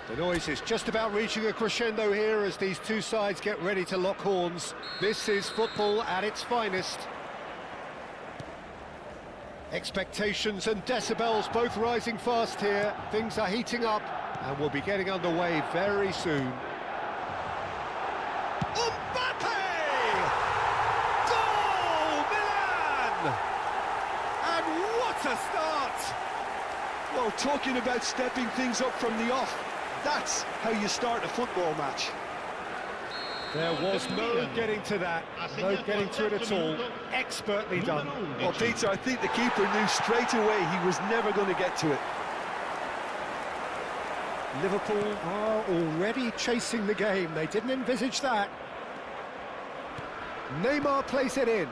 The noise is just about reaching a crescendo here as these two sides get ready to lock horns. This is football at its finest. Expectations and decibels both rising fast here. Things are heating up and we'll be getting underway very soon. Mbappe! Goal, Milan! And what a start! Well, talking about stepping things up from the off, that's how you start a football match. There was no getting to that, no getting to it at all. Expertly done. Well, Peter, I think the keeper knew straight away he was never going to get to it. Liverpool are already chasing the game. They didn't envisage that. Neymar plays it in.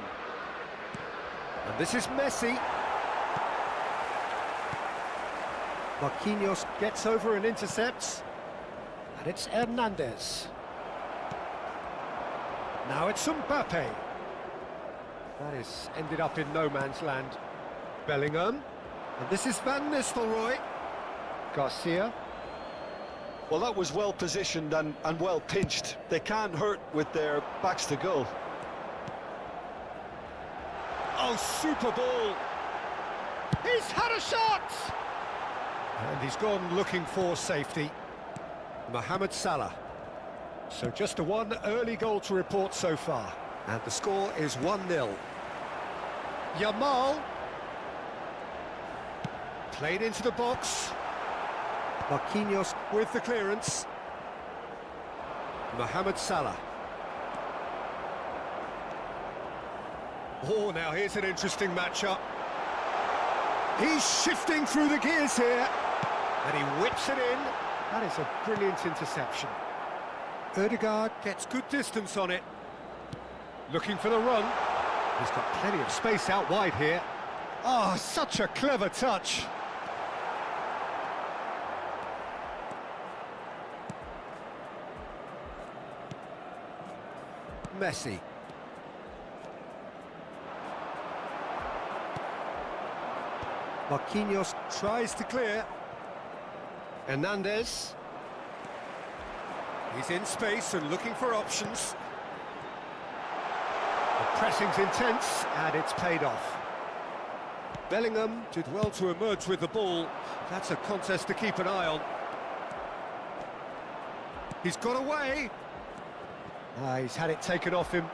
And this is Messi. Marquinhos gets over and intercepts. And it's Hernandez. Now it's Mbappe. That is ended up in no man's land. Bellingham. And this is Van Nistelrooy. Garcia. Well, that was well positioned and well pinched. They can't hurt with their backs to goal. Oh, super ball. He's had a shot! And he's gone looking for safety. Mohamed Salah. So just a one early goal to report so far. And the score is 1-0. Yamal. Played into the box. Marquinhos with the clearance. Mohamed Salah. Oh, now here's an interesting matchup. He's shifting through the gears here. And he whips it in. That is a brilliant interception. Ødegaard gets good distance on it. Looking for the run. He's got plenty of space out wide here. Oh, such a clever touch. Messi. Marquinhos tries to clear. Hernandez. He's in space and looking for options. The pressing's intense and it's paid off. Bellingham did well to emerge with the ball. That's a contest to keep an eye on. He's got away. He's had it taken off him.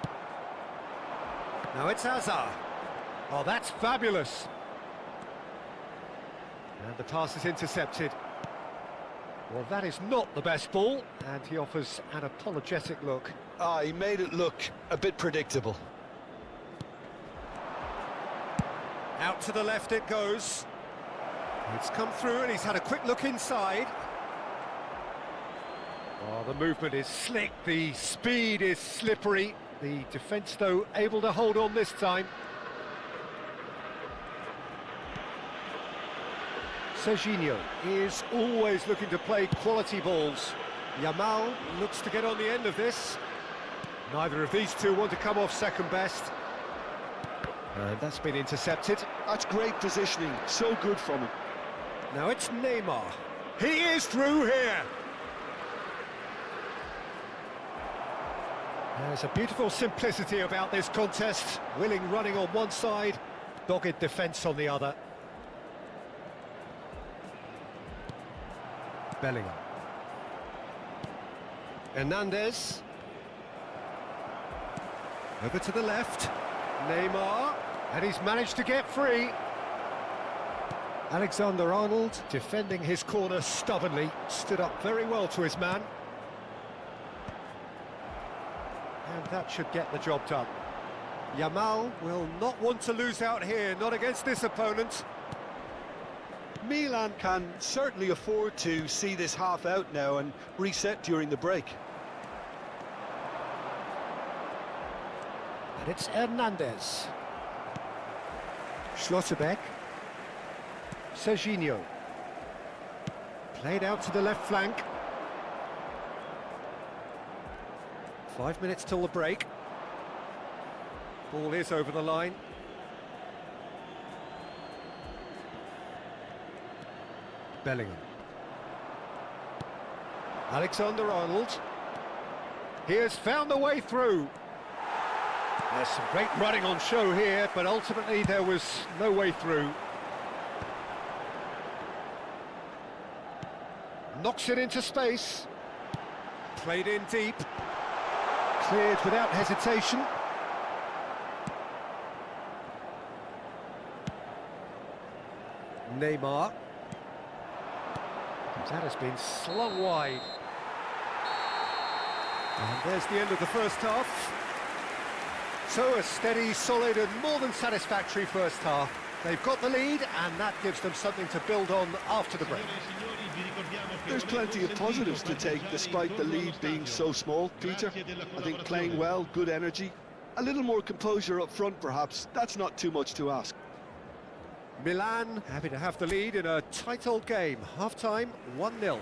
Now it's Hazard. Oh, that's fabulous. And the pass is intercepted. Well, that is not the best ball, and he offers an apologetic look. He made it look a bit predictable. Out to the left it goes. It's come through and he's had a quick look inside. Oh, the movement is slick, the speed is slippery. The defence, though, able to hold on this time. Serginho is always looking to play quality balls. Yamal looks to get on the end of this. Neither of these two want to come off second best. And that's been intercepted. That's great positioning, so good from him. Now it's Neymar. He is through here. There's a beautiful simplicity about this contest. Willing running on one side, dogged defence on the other. Bellingham. Hernandez. Over to the left. Neymar. And he's managed to get free. Alexander-Arnold defending his corner stubbornly. Stood up very well to his man. And that should get the job done. Yamal will not want to lose out here, not against this opponent. Milan can certainly afford to see this half out now and reset during the break. And it's Hernandez. Schlotterbeck. Serginho. Played out to the left flank. 5 minutes till the break. Ball is over the line. Bellingham. Alexander-Arnold. He has found the way through. There's some great running on show here, but ultimately there was no way through. Knocks it into space. Played in deep. Cleared without hesitation. Neymar. That has been slung wide. And there's the end of the first half. So a steady, solid and more than satisfactory first half. They've got the lead and that gives them something to build on after the break. There's plenty of positives to take despite the lead being so small, Peter. I think playing well, good energy, a little more composure up front perhaps, that's not too much to ask. Milan happy to have the lead in a tight old game. Half-time, 1-0.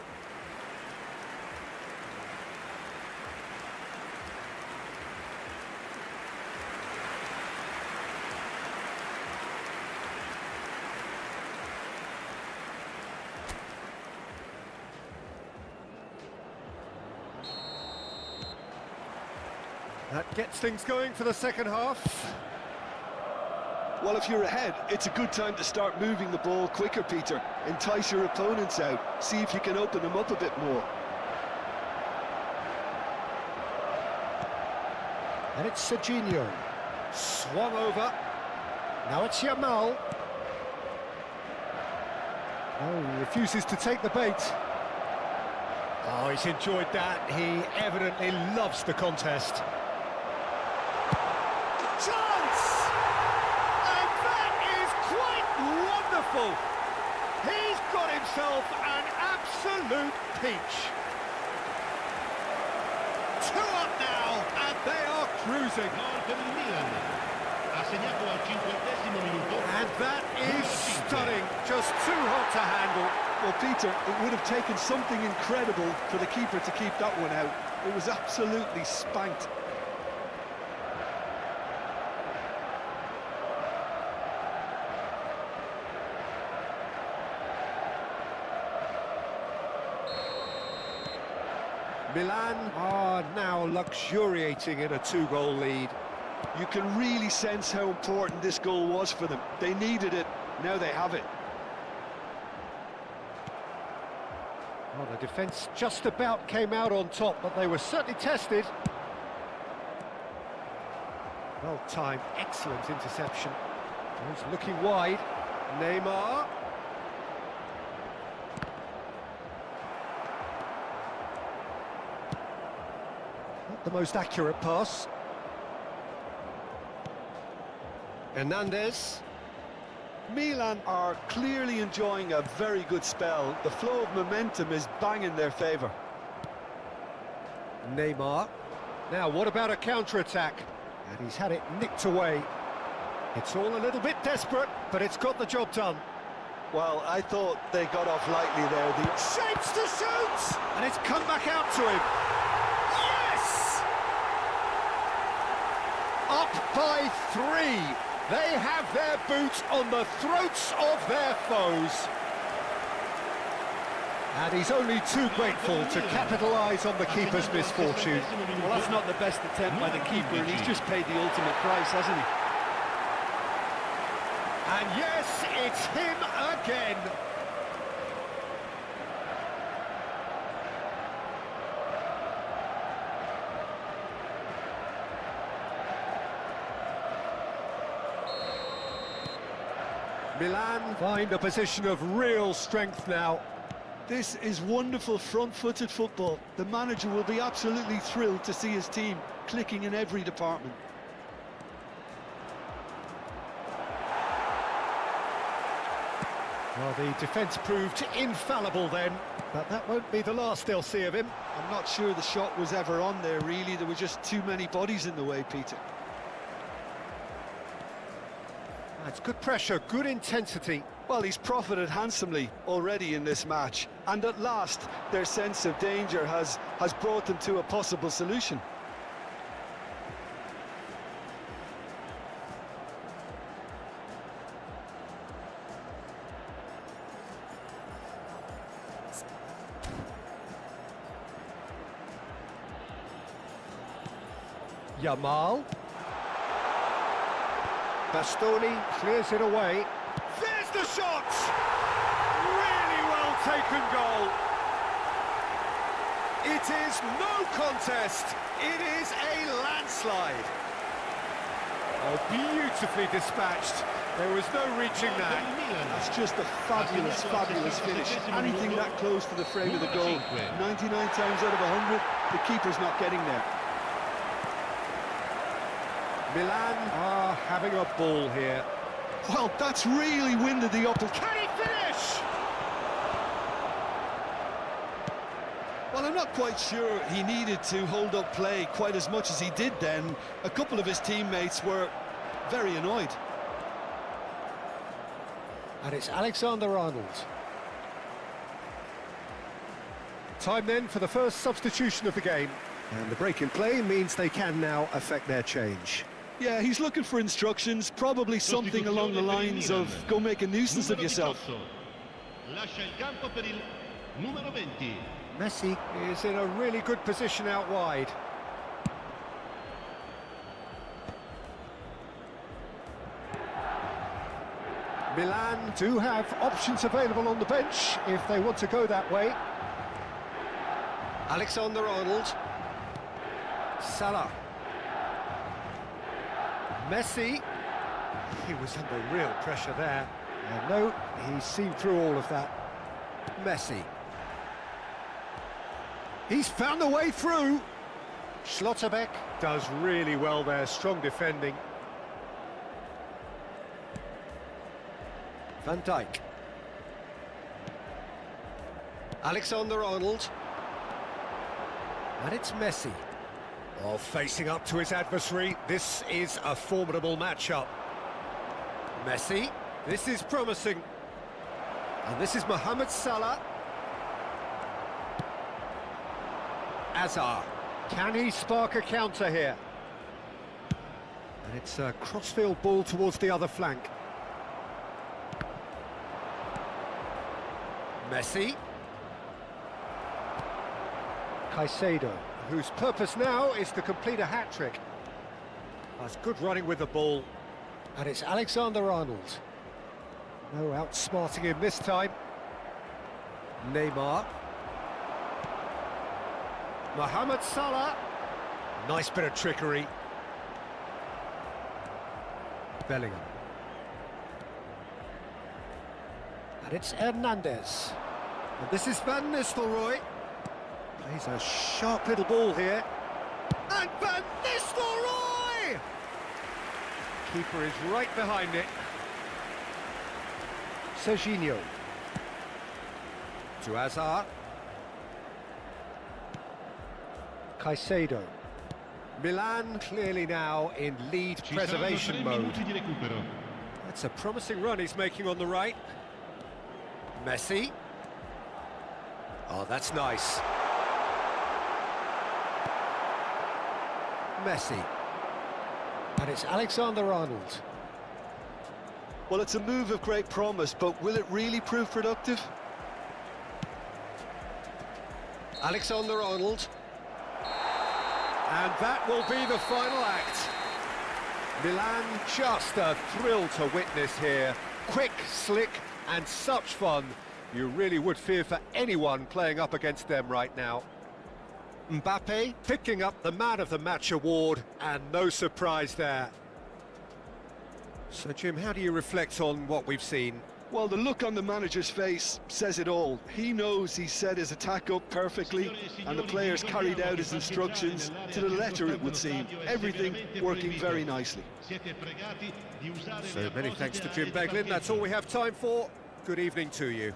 That gets things going for the second half. Well, if you're ahead, it's a good time to start moving the ball quicker, Peter. Entice your opponents out, see if you can open them up a bit more. And it's Serginho. Swung over. Now it's Yamal. Oh, he refuses to take the bait. Oh, he's enjoyed that. He evidently loves the contest. Chance! And that is quite wonderful. He's got himself an absolute peach. 2 up now, and they are cruising. And that is stunning, just too hot to handle. Well, Peter, it would have taken something incredible for the keeper to keep that one out. It was absolutely spanked. Milan are now luxuriating in a 2-goal lead. You can really sense how important this goal was for them. They needed it, now they have it. Well, the defence just about came out on top, but they were certainly tested. Well-timed, excellent interception. He's looking wide. Neymar. Not the most accurate pass. Hernandez. Milan are clearly enjoying a very good spell. The flow of momentum is bang in their favour. Neymar. Now, what about a counter-attack? And he's had it nicked away. It's all a little bit desperate, but it's got the job done. Well, I thought they got off lightly there. The Shapes to shoot! And it's come back out to him. Yes! Up by 3. They have their boots on the throats of their foes. And he's only too grateful to capitalise on the keeper's misfortune. Well, that's not the best attempt by the keeper, and he's just paid the ultimate price, hasn't he? And yes, it's him again. Milan find a position of real strength now. This is wonderful front-footed football. The manager will be absolutely thrilled to see his team clicking in every department. Well, the defence proved infallible then, but that won't be the last they'll see of him. I'm not sure the shot was ever on there, really. There were just too many bodies in the way, Peter. It's good pressure, good intensity. Well, he's profited handsomely already in this match, and at last their sense of danger has brought them to a possible solution. Yamal. Bastoni clears it away. There's the shot! Really well taken goal. It is no contest. It is a landslide. Oh, beautifully dispatched. There was no reaching that. That's just a fabulous, fabulous finish. Anything that close to the frame of the goal, 99 times out of 100, the keeper's not getting there. Milan are having a ball here. Well, that's really winded the up. Can he finish? Well, I'm not quite sure he needed to hold up play quite as much as he did then. A couple of his teammates were very annoyed. And it's Alexander-Arnold. Time then for the first substitution of the game. And the break in play means they can now affect their change. Yeah, he's looking for instructions, probably something along the lines of go make a nuisance of yourself. Messi is in a really good position out wide. Milan do have options available on the bench if they want to go that way. Alexander-Arnold. Salah. Messi. He was under real pressure there. And no, he's seen through all of that. Messi. He's found a way through. Schlotterbeck does really well there, strong defending. Van Dijk. Alexander-Arnold. And it's Messi. Oh, facing up to his adversary. This is a formidable matchup. Messi. This is promising. And this is Mohamed Salah. Azar. Can he spark a counter here? And it's a crossfield ball towards the other flank. Messi. Caicedo, whose purpose now is to complete a hat-trick. That's good running with the ball. And it's Alexander-Arnold. No outsmarting him this time. Neymar. Mohamed Salah. Nice bit of trickery. Bellingham. And it's Hernandez. And this is Van Nistelrooy. Plays a sharp little ball here. And Van Nistelrooy! Keeper is right behind it. Serginho. To Azar. Caicedo. Milan clearly now in lead preservation mode. That's a promising run he's making on the right. Messi. Oh, that's nice. Messi. And it's Alexander-Arnold. Well, it's a move of great promise, but will it really prove productive? Alexander-Arnold. And that will be the final act. Milan, just a thrill to witness here. Quick, slick, and such fun. You really would fear for anyone playing up against them right now. Mbappe picking up the Man of the Match award, and no surprise there. So, Jim, how do you reflect on what we've seen? Well, the look on the manager's face says it all. He knows he set his attack up perfectly, and the players carried out his instructions to the letter, it would seem. Everything working very nicely. So many thanks to Jim Beglin. That's all we have time for. Good evening to you.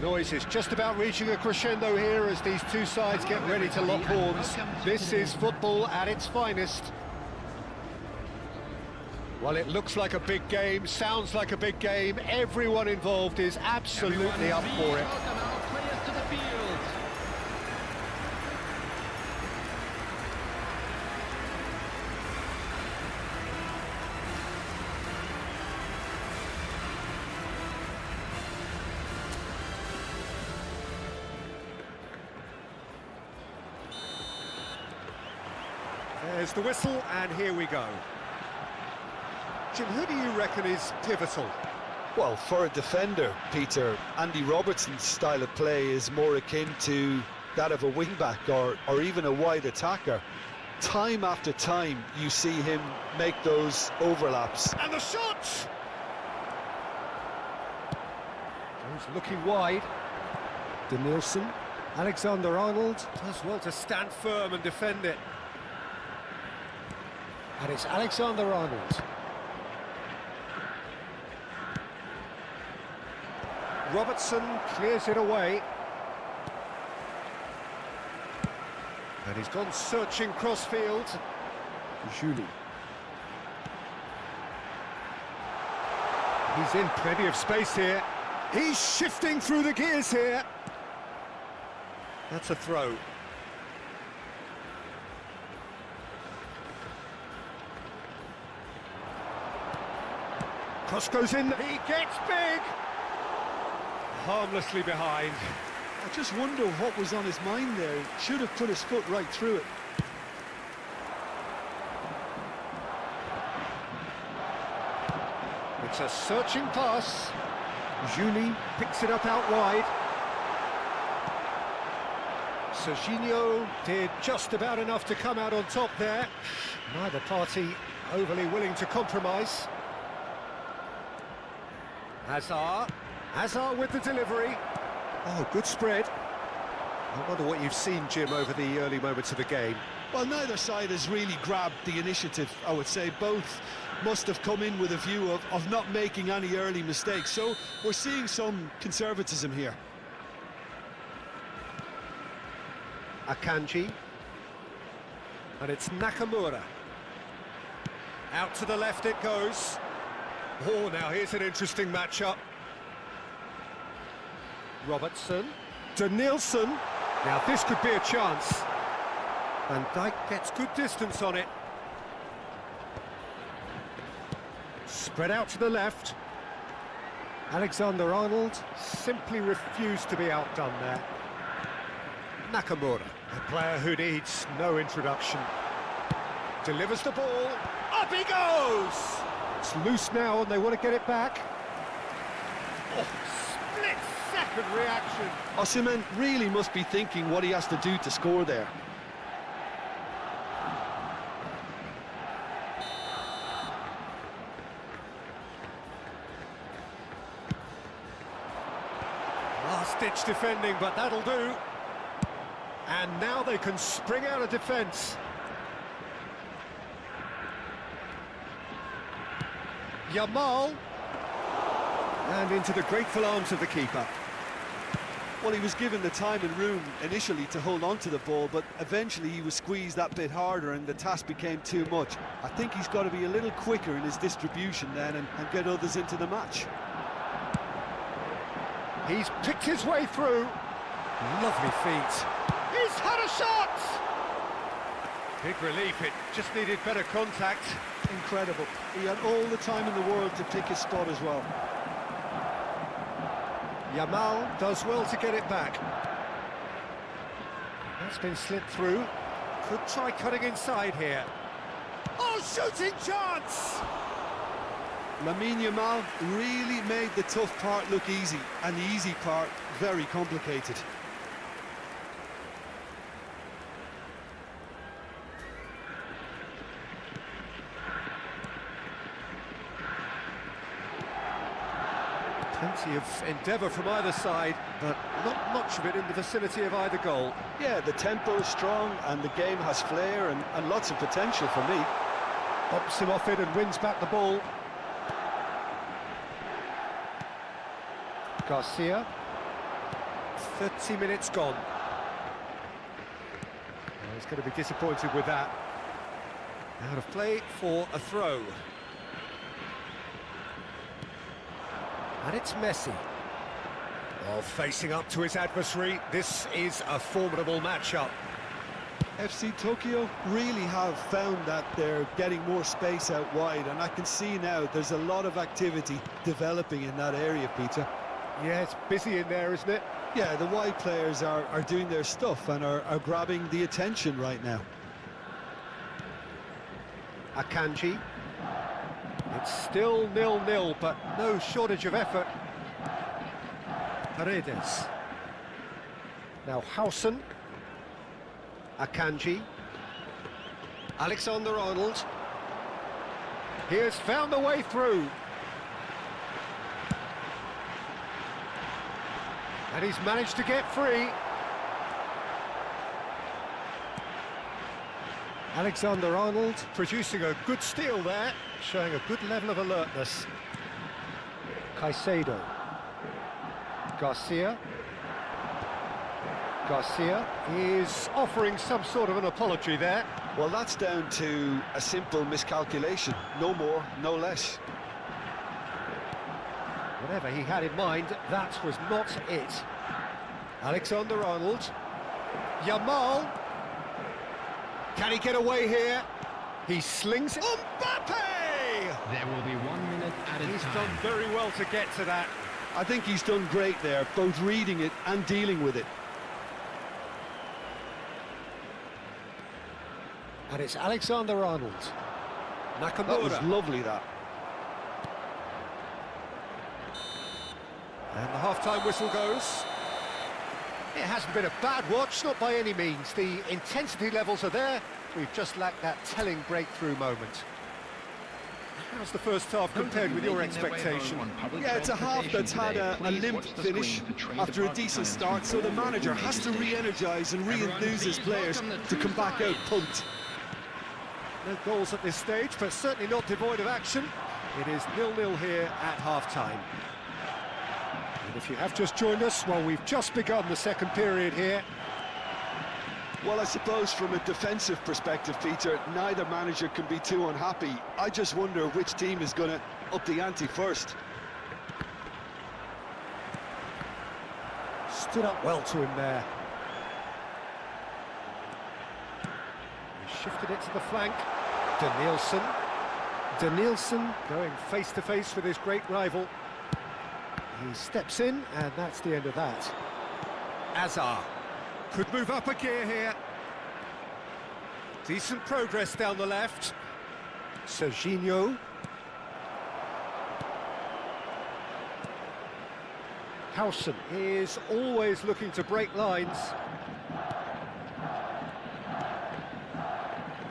noise is just about reaching a crescendo here as these two sides get ready to lock horns. This is football at its finest. Well, it looks like a big game, sounds like a big game. Everyone involved is absolutely up for it. There's the whistle, and here we go. Jim, who do you reckon is pivotal? Well, for a defender, Peter, Andy Robertson's style of play is more akin to that of a wing-back or even a wide attacker. Time after time, you see him make those overlaps. And the shot! Goes looking wide. Danielson, Alexander-Arnold does well to stand firm and defend it. And it's Alexander-Arnold. Robertson clears it away. And he's gone searching crossfield. Julie. He's in plenty of space here. He's shifting through the gears here. That's a throw. Cross goes in. He gets big. Harmlessly behind. I just wonder what was on his mind there. He should have put his foot right through it. It's a searching pass. Julie picks it up out wide. Serginho did just about enough to come out on top there. Neither party overly willing to compromise. Hazard with the delivery. Oh, good spread. I wonder what you've seen, Jim, over the early moments of the game. Well, neither side has really grabbed the initiative, I would say. Both must have come in with a view of not making any early mistakes. So we're seeing some conservatism here. Akanji. And it's Nakamura. Out to the left it goes. Oh, now here's an interesting matchup. Robertson. Danielson. Now this could be a chance. Van Dijk gets good distance on it. Spread out to the left. Alexander-Arnold simply refused to be outdone there. Nakamura, a player who needs no introduction. Delivers the ball. Up he goes! It's loose now and they want to get it back. Oh, split-second reaction. Osimhen really must be thinking what he has to do to score there. Last-ditch defending, but that'll do. And now they can spring out of defence. Yamal. And into the grateful arms of the keeper. Well, he was given the time and room initially to hold on to the ball, but eventually he was squeezed that bit harder and the task became too much. I think he's got to be a little quicker in his distribution then and get others into the match. He's picked his way through. Lovely feet. He's had a shot! Big relief, it just needed better contact. Incredible. He had all the time in the world to pick his spot as well. Yamal does well to get it back. That's been slipped through. Could try cutting inside here. Oh, shooting chance! Lamine Yamal really made the tough part look easy, and the easy part very complicated. Plenty of endeavour from either side, but not much of it in the vicinity of either goal. Yeah, the tempo is strong and the game has flair and lots of potential for me. Bumps him off it and wins back the ball. Garcia. 30 minutes gone. Well, he's going to be disappointed with that. Out of play for a throw. And it's Messi. Well, facing up to his adversary, this is a formidable matchup. FC Tokyo really have found that they're getting more space out wide, and I can see now there's a lot of activity developing in that area, Peter. Yeah, it's busy in there, isn't it? Yeah, the wide players are doing their stuff and are grabbing the attention right now. Akanji. It's still 0-0, but no shortage of effort. Paredes. Now Hausen. Akanji. Alexander-Arnold. He has found the way through. And he's managed to get free. Alexander-Arnold producing a good steal there, showing a good level of alertness. Caicedo. Garcia. Garcia is offering some sort of an apology there. Well, that's down to a simple miscalculation. No more, no less. Whatever he had in mind, that was not it. Alexander-Arnold. Yamal. Can he get away here? He slings it. Mbappe! There will be 1 minute added time. He's done very well to get to that. I think he's done great there, both reading it and dealing with it. And it's Alexander-Arnold. Nakamura. That was lovely, that. And the half-time whistle goes. It hasn't been a bad watch, not by any means. The intensity levels are there. We've just lacked that telling breakthrough moment. How's the first half compared with your expectation? Yeah, it's a half that's had a limp finish after a decent start, so the manager has to re-energise and re-enthuse his players to come back out pumped. No goals at this stage, but certainly not devoid of action. It is 0-0 here at half-time. And if you have just joined us, well, we've just begun the second period here. Well, I suppose from a defensive perspective, Peter, neither manager can be too unhappy. I just wonder which team is going to up the ante first. Stood up well to him there. He shifted it to the flank. Danielson. Danielson going face-to-face with his great rival. He steps in, and that's the end of that. Azar could move up a gear here. Decent progress down the left. Serginho. Hausen is always looking to break lines.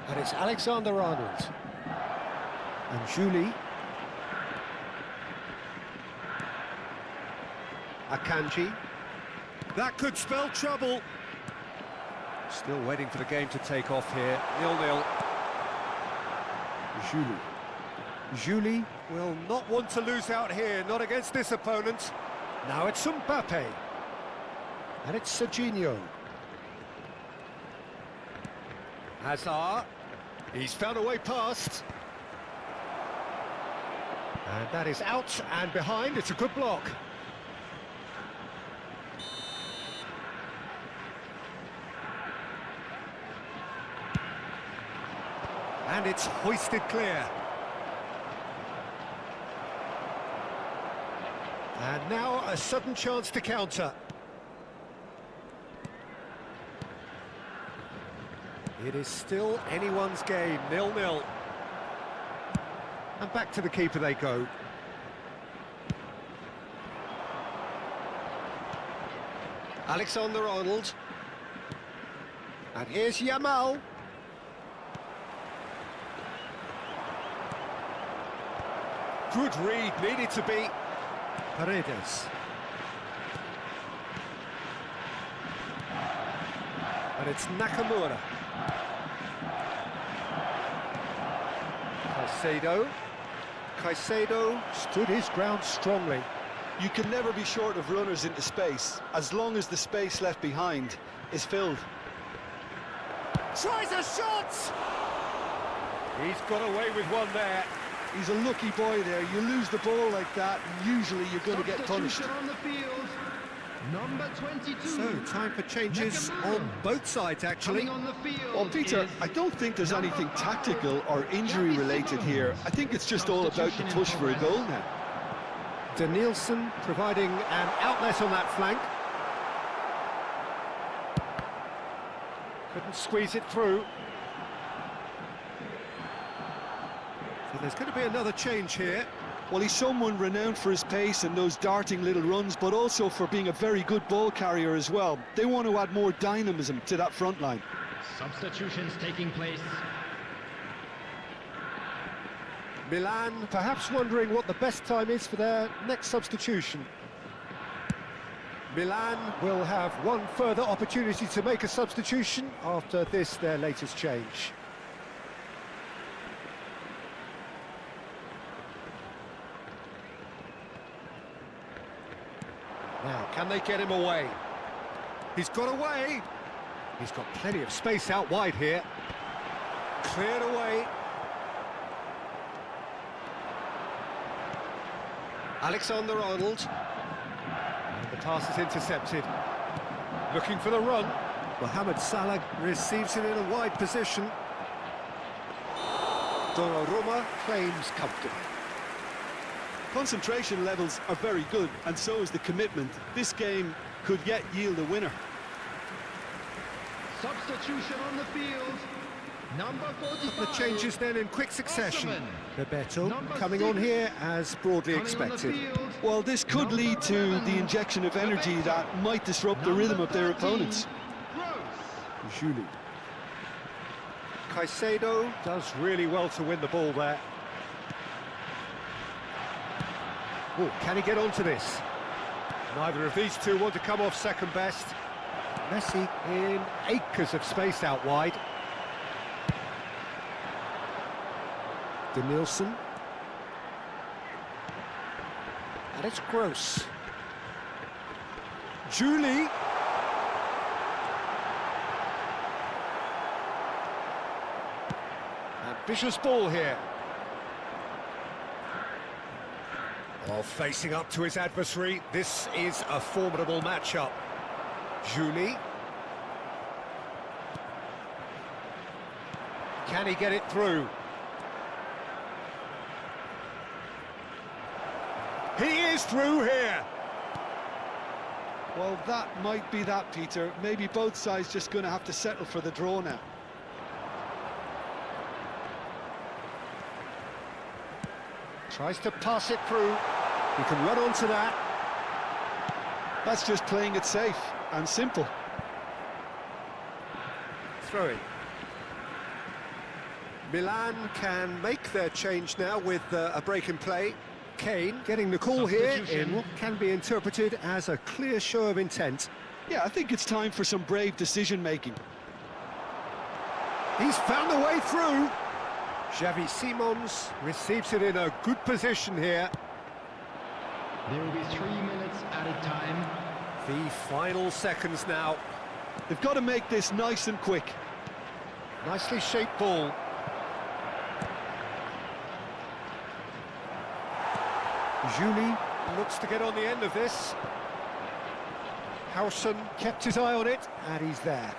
And it's Alexander-Arnold. And Julie. Akanji. That could spell trouble. Still waiting for the game to take off here. 0-0. Julie. Julie will not want to lose out here, not against this opponent. Now it's Mbappe. And it's Serginho. Hazard. He's found a way past. And that is out and behind. It's a good block. And it's hoisted clear. And now a sudden chance to counter. It is still anyone's game, 0-0. And back to the keeper they go. Alexander-Arnold. And here's Yamal. Good read, needed to be. Paredes. And it's Nakamura. Caicedo. Caicedo stood his ground strongly. You can never be short of runners into space, as long as the space left behind is filled. Tries a shot! He's got away with one there. He's a lucky boy there. You lose the ball like that, and usually you're going to get punished. Substitution on the field. Number 22. So, time for changes on both sides, actually. Coming on the field. Well, Peter, I don't think there's anything tactical or injury-related here. I think it's just all about the push for a goal now. Danielson providing an outlet on that flank. Couldn't squeeze it through. So there's going to be another change here. Well, he's someone renowned for his pace and those darting little runs, but also for being a very good ball carrier as well. They want to add more dynamism to that front line. Substitutions taking place. Milan perhaps wondering what the best time is for their next substitution. Milan will have one further opportunity to make a substitution after this, their latest change. Now, can they get him away? He's got away. He's got plenty of space out wide here. Cleared away. Alexander-Arnold. And the pass is intercepted. Looking for the run. Mohamed Salah receives it in a wide position. Donnarumma claims comfortably. Concentration levels are very good, and so is the commitment. This game could yet yield a winner. Substitution on the field. Number 45. The changes then in quick succession. Osman. Bebeto Number coming on 6. here as broadly Coming on the expected. field. Well, this could lead to Number the 11, injection of energy Bebeto. that might disrupt the Number rhythm of their 13, opponents. Gross. Juli. Caicedo does really well to win the ball there. Oh, can he get onto this? Neither of these two want to come off second best. Messi in acres of space out wide. Danielson. And it's Gross. Juli. Ambitious ball here. Well, facing up to his adversary, this is a formidable matchup. Juli. Can he get it through? He is through here. Well, that might be that, Peter. Maybe both sides just going to have to settle for the draw now. Tries to pass it through. He can run onto that. That's just playing it safe and simple. Throwing. Milan can make their change now with a break in play. Kane getting the call here in what can be interpreted as a clear show of intent. Yeah, I think it's time for some brave decision-making. He's found a way through. Xavi Simons receives it in a good position here. There will be 3 minutes added time. The final seconds now. They've got to make this nice and quick. Nicely shaped ball. Juli looks to get on the end of this. Howson kept his eye on it, and he's there.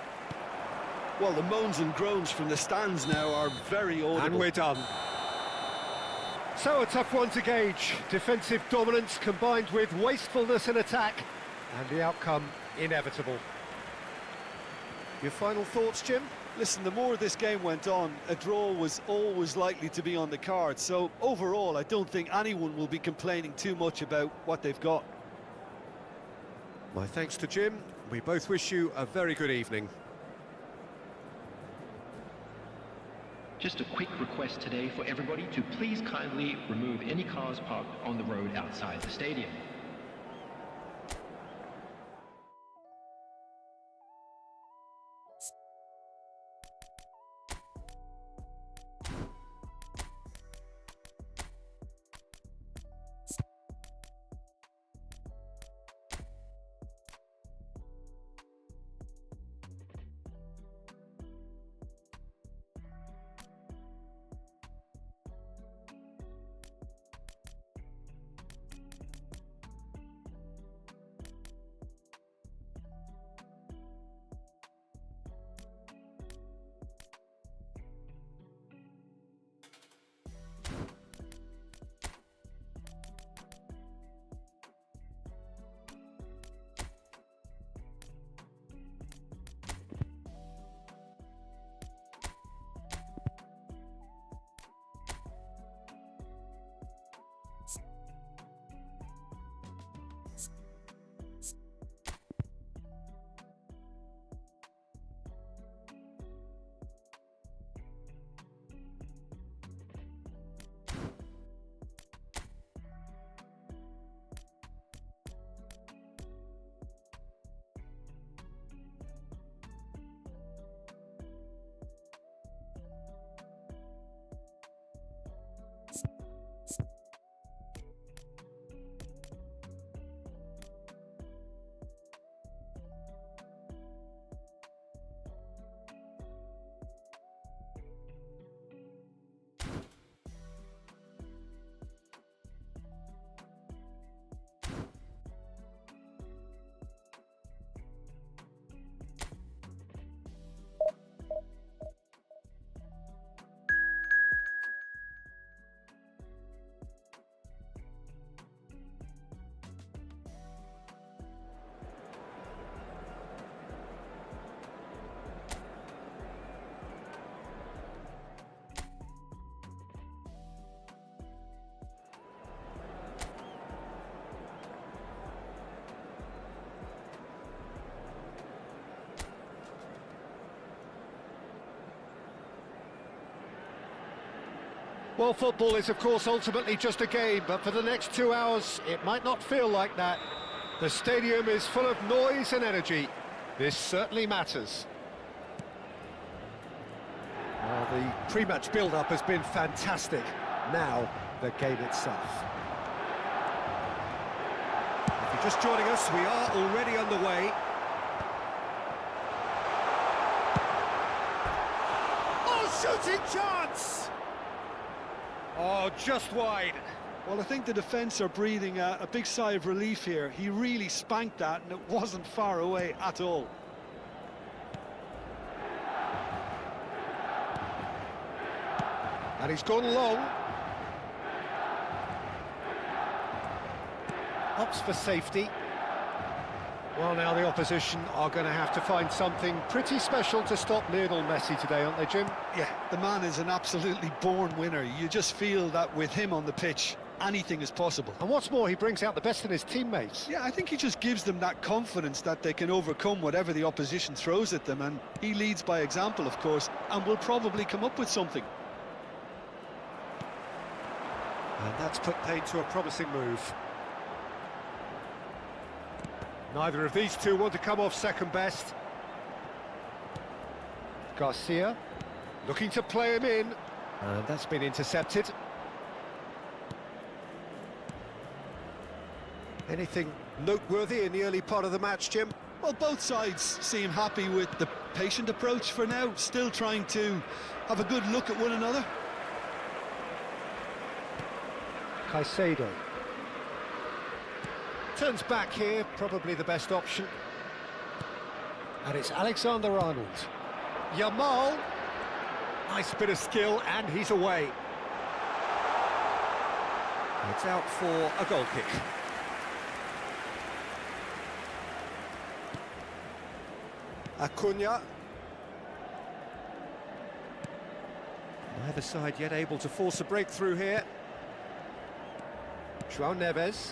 Well, the moans and groans from the stands now are very audible. And we're done. So a tough one to gauge. Defensive dominance combined with wastefulness in attack, and the outcome inevitable. Your final thoughts, Jim? Listen, the more this game went on, a draw was always likely to be on the card. So overall, I don't think anyone will be complaining too much about what they've got. My thanks to Jim. We both wish you a very good evening. Just a quick request today for everybody to please kindly remove any cars parked on the road outside the stadium. Well, football is, of course, ultimately just a game, but for the next 2 hours, it might not feel like that. The stadium is full of noise and energy. This certainly matters. Well, the pre-match build-up has been fantastic. Now, the game itself. If you're just joining us, we are already underway. Oh, shooting chance! Oh, just wide. Well, I think the defence are breathing a big sigh of relief here. He really spanked that, and it wasn't far away at all. And he's gone long. Opts for safety. Well, now the opposition are going to have to find something pretty special to stop Lionel Messi today, aren't they, Jim? Yeah, the man is an absolutely born winner. You just feel that with him on the pitch, anything is possible. And what's more, he brings out the best in his teammates. Yeah, I think he just gives them that confidence that they can overcome whatever the opposition throws at them, and he leads by example, of course, and will probably come up with something. And that's put paid to a promising move. Neither of these two want to come off second best. Garcia looking to play him in, and that's been intercepted. Anything noteworthy in the early part of the match, Jim? Well, both sides seem happy with the patient approach for now, still trying to have a good look at one another. Caicedo turns back here, probably the best option. And it's Alexander-Arnold. Yamal, nice bit of skill, and he's away. It's out for a goal kick. Acuna. Neither side yet able to force a breakthrough here. João Neves.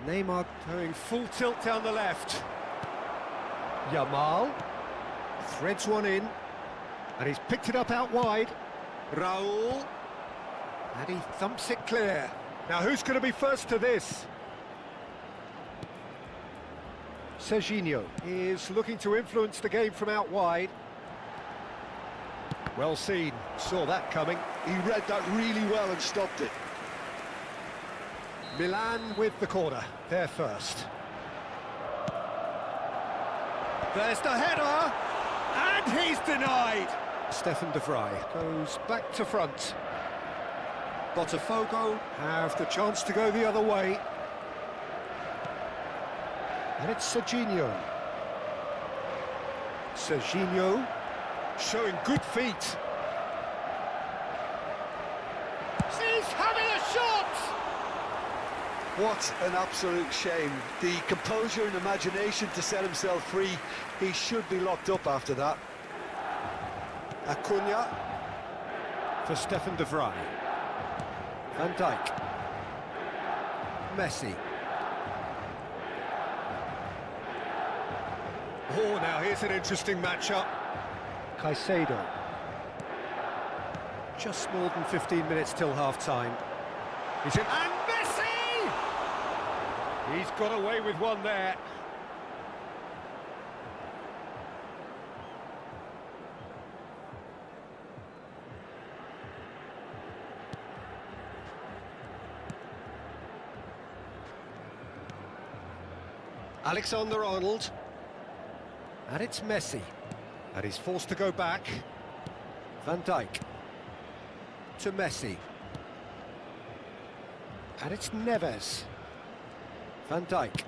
Neymar going full tilt down the left. Yamal threads one in, and he's picked it up out wide. Raul, and he thumps it clear. Now who's going to be first to this? Serginho is looking to influence the game from out wide. Well seen, saw that coming. He read that really well and stopped it. Milan with the corner, they're first. There's the header, and he's denied. Stefan de Vrij goes back to front. Botafogo have the chance to go the other way. And it's Serginho. Serginho showing good feet. He's having a shot! What an absolute shame. The composure and imagination to set himself free. He should be locked up after that. Acuna for Stefan de Vrij. Van Dijk. Messi. Oh, now here's an interesting matchup. Caicedo. Just more than 15 minutes till half-time. He's in, and Messi! He's got away with one there. Alexander-Arnold. And it's Messi. And he's forced to go back. Van Dijk. To Messi. And it's Neves. Van Dijk.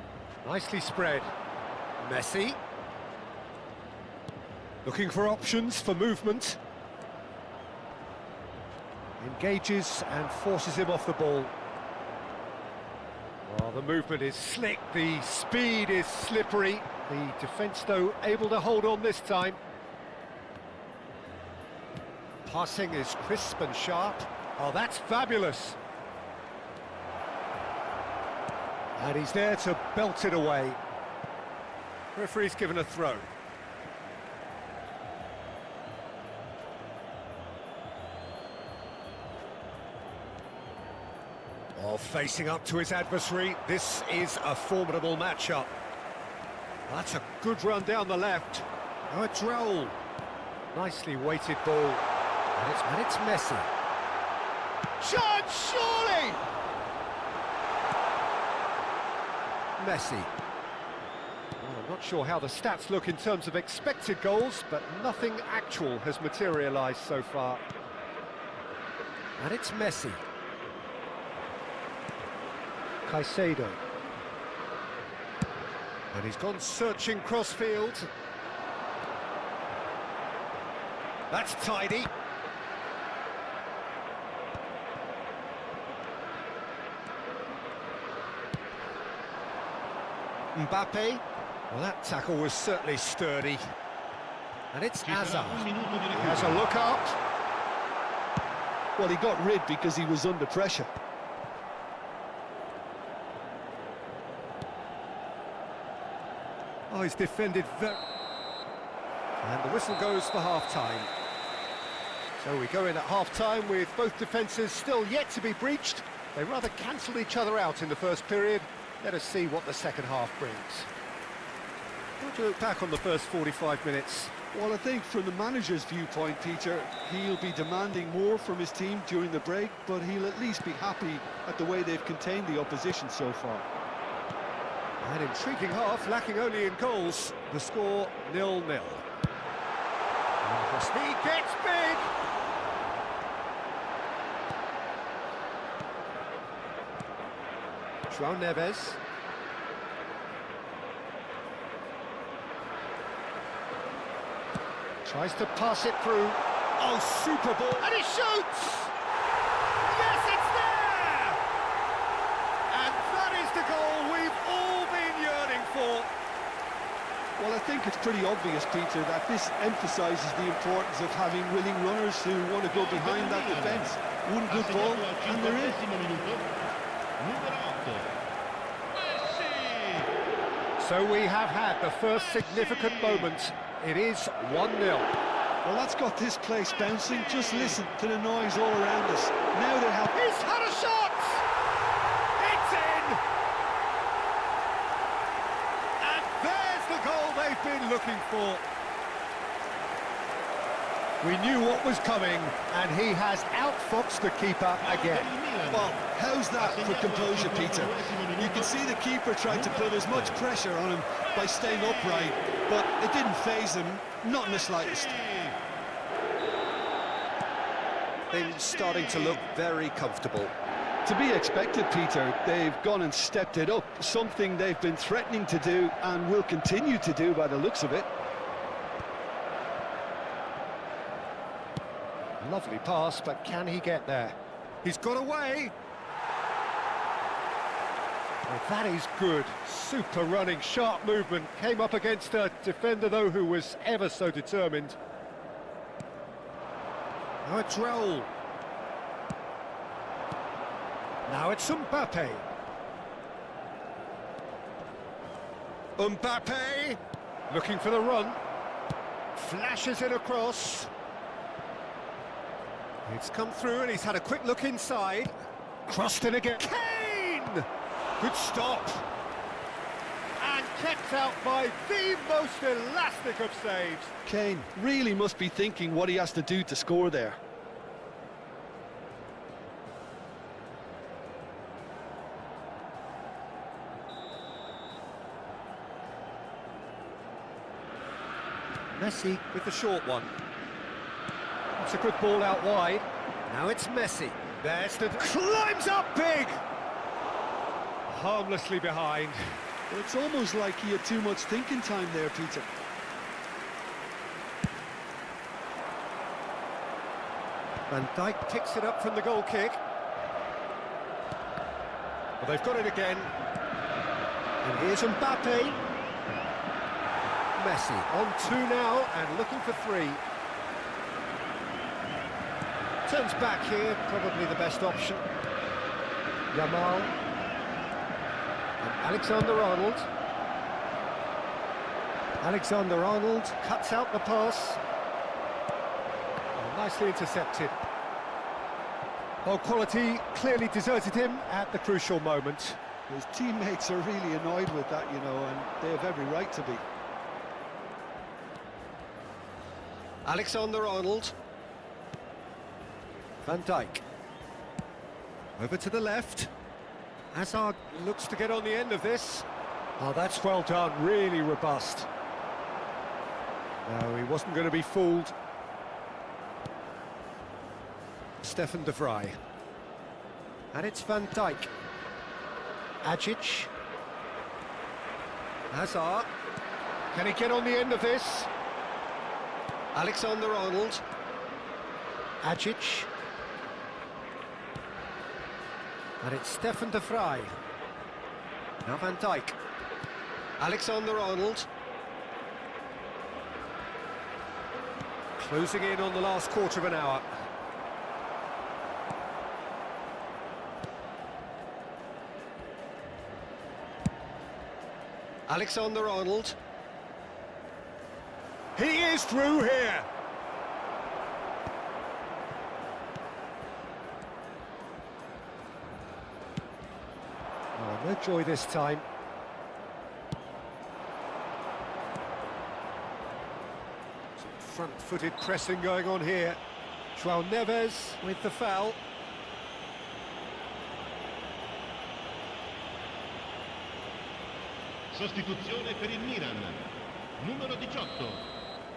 Nicely spread. Messi. Looking for options for movement. Engages and forces him off the ball. Well, the movement is slick, the speed is slippery. The defence, though, able to hold on this time. Passing is crisp and sharp. Oh, that's fabulous. And he's there to belt it away. Referee's given a throw. Well, facing up to his adversary, this is a formidable matchup. That's a good run down the left. Now it's Raul. Nicely weighted ball. And it's Messi. Shot, surely! Messi. Well, I'm not sure how the stats look in terms of expected goals, but nothing actual has materialised so far. And it's Messi. Caicedo. And he's gone searching cross-field. That's tidy. Mbappe. Well, that tackle was certainly sturdy. And it's Hazard. He has a look up. Well, he got rid because he was under pressure. Oh, he's defended very... And the whistle goes for half-time. So we go in at half-time with both defences still yet to be breached. They rather cancelled each other out in the first period. Let us see what the second half brings. How do you look back on the first 45 minutes? Well, I think from the manager's viewpoint, Peter, he'll be demanding more from his team during the break, but he'll at least be happy at the way they've contained the opposition so far. An intriguing half, lacking only in goals. The score 0-0. He gets big! João Neves. Tries to pass it through. Oh, super ball! And he shoots! Yes, it's there! And that is the goal we've all been yearning for. Well, I think it's pretty obvious, Peter, that this emphasises the importance of having willing runners who want to go behind that defence. One good ball, and they're in. So we have had the first significant moment. It is 1-0. Well, that's got this place bouncing. Just listen to the noise all around us. Now they have... He's had a shot! It's in! And there's the goal they've been looking for. We knew what was coming, and he has outfoxed the keeper again. Well, how's that for composure, Peter? You can see the keeper tried to put as much pressure on him by staying upright, but it didn't faze him, not in the slightest. Things starting to look very comfortable. To be expected, Peter. They've gone and stepped it up, something they've been threatening to do and will continue to do by the looks of it. Lovely pass, but can he get there? He's got away. Well, that is good. Super running, sharp movement. Came up against a defender, though, who was ever so determined. Now it's Raul. Now it's Mbappe. Mbappe. Looking for the run. Flashes it across. It's come through and he's had a quick look inside. Crossed in again. Kane! Good stop. And kept out by the most elastic of saves. Kane really must be thinking what he has to do to score there. Messi with the short one. It's a good ball out wide. Now it's Messi. There's the... climbs up big! Harmlessly behind. It's almost like he had too much thinking time there, Peter. Van Dijk picks it up from the goal kick. Well, they've got it again. And here's Mbappe. Messi on 2 now and looking for 3. Turns back here, probably the best option. Yamal. And Alexander-Arnold. Alexander-Arnold cuts out the pass. Oh, nicely intercepted. Well, quality clearly deserted him at the crucial moment. His teammates are really annoyed with that, you know, and they have every right to be. Alexander-Arnold. Van Dijk. Over to the left. Hazard looks to get on the end of this. Oh, that's well done, really robust. No, he wasn't going to be fooled. Stefan de Vrij. And it's Van Dijk. Ajic. Hazard. Can he get on the end of this? Alexander-Arnold. Ajic. And it's Stefan de Vrij. Now Van Dijk. Alexander-Arnold. Closing in on the last quarter of an hour. Alexander-Arnold. He is through here. Oh, no joy this time. Some front-footed pressing going on here. João Neves with the foul. Sostituzione per il Milan, numero 18,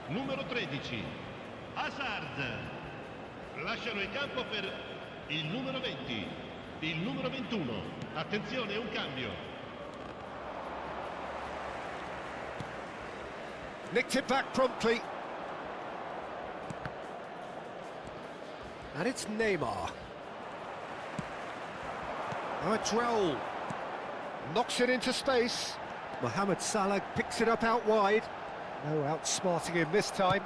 numero 13, Hazard. Lasciano il campo per il numero 20, il numero 21. Attenzione, un cambio. Nicked it back promptly. And it's Neymar. Oh, it's Raul. Knocks it into space. Mohamed Salah picks it up out wide. No outsmarting him this time.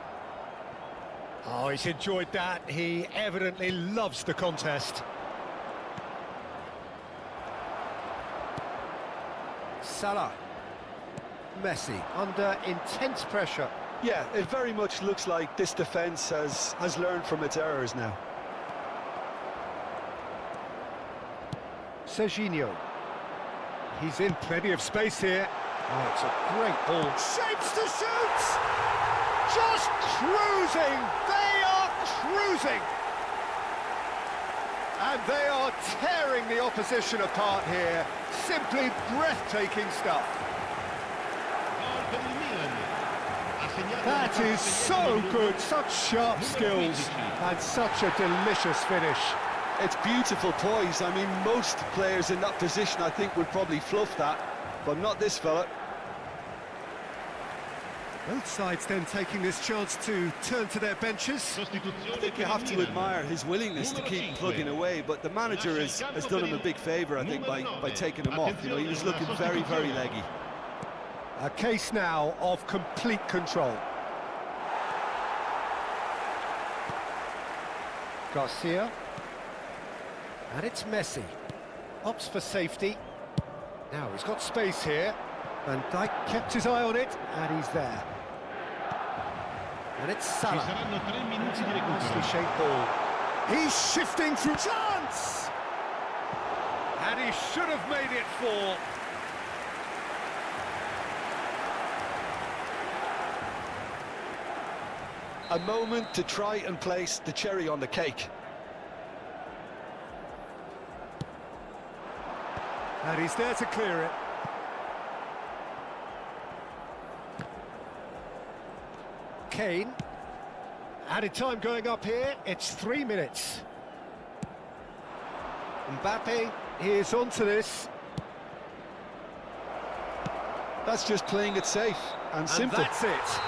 Oh, he's enjoyed that. He evidently loves the contest. Salah. Messi under intense pressure. Yeah, it very much looks like this defence has learned from its errors now. Serginho. He's in plenty of space here. Oh, it's a great ball. Shapes to shoot! Just cruising! They are cruising! And they are tearing the opposition apart here. Simply breathtaking stuff. That is so good, such sharp skills, and such a delicious finish. It's beautiful poise. I mean, most players in that position, I think, would probably fluff that, but not this fella. Both sides then taking this chance to turn to their benches. I think you have to admire his willingness to keep plugging away, but the manager has done him a big favour, I think, by taking him off. You know, he was looking very, very leggy. A case now of complete control. Garcia. And it's Messi. Opts for safety. Now he's got space here. Van Dijk kept his eye on it, and he's there. And it's Salah. Nicely shaped ball. He's shifting through chance! And he should have made it 4. A moment to try and place the cherry on the cake. And he's there to clear it. Kane. Added time going up here, it's 3 minutes. Mbappe is onto this. That's just playing it safe and simple. And that's it.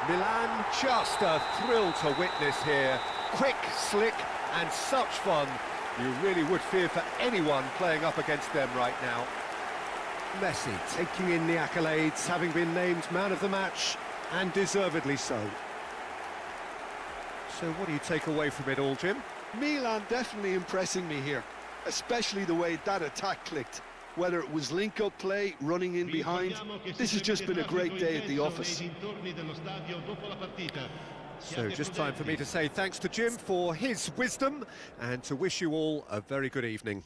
Milan, just a thrill to witness here. Quick, slick, and such fun. You really would fear for anyone playing up against them right now. Messi taking in the accolades, having been named man of the match, and deservedly so. So what do you take away from it all, Jim? Milan definitely impressing me here, especially the way that attack clicked. Whether it was link-up play, running in behind, this has just been a great day at the office. So just time for me to say thanks to Jim for his wisdom and to wish you all a very good evening.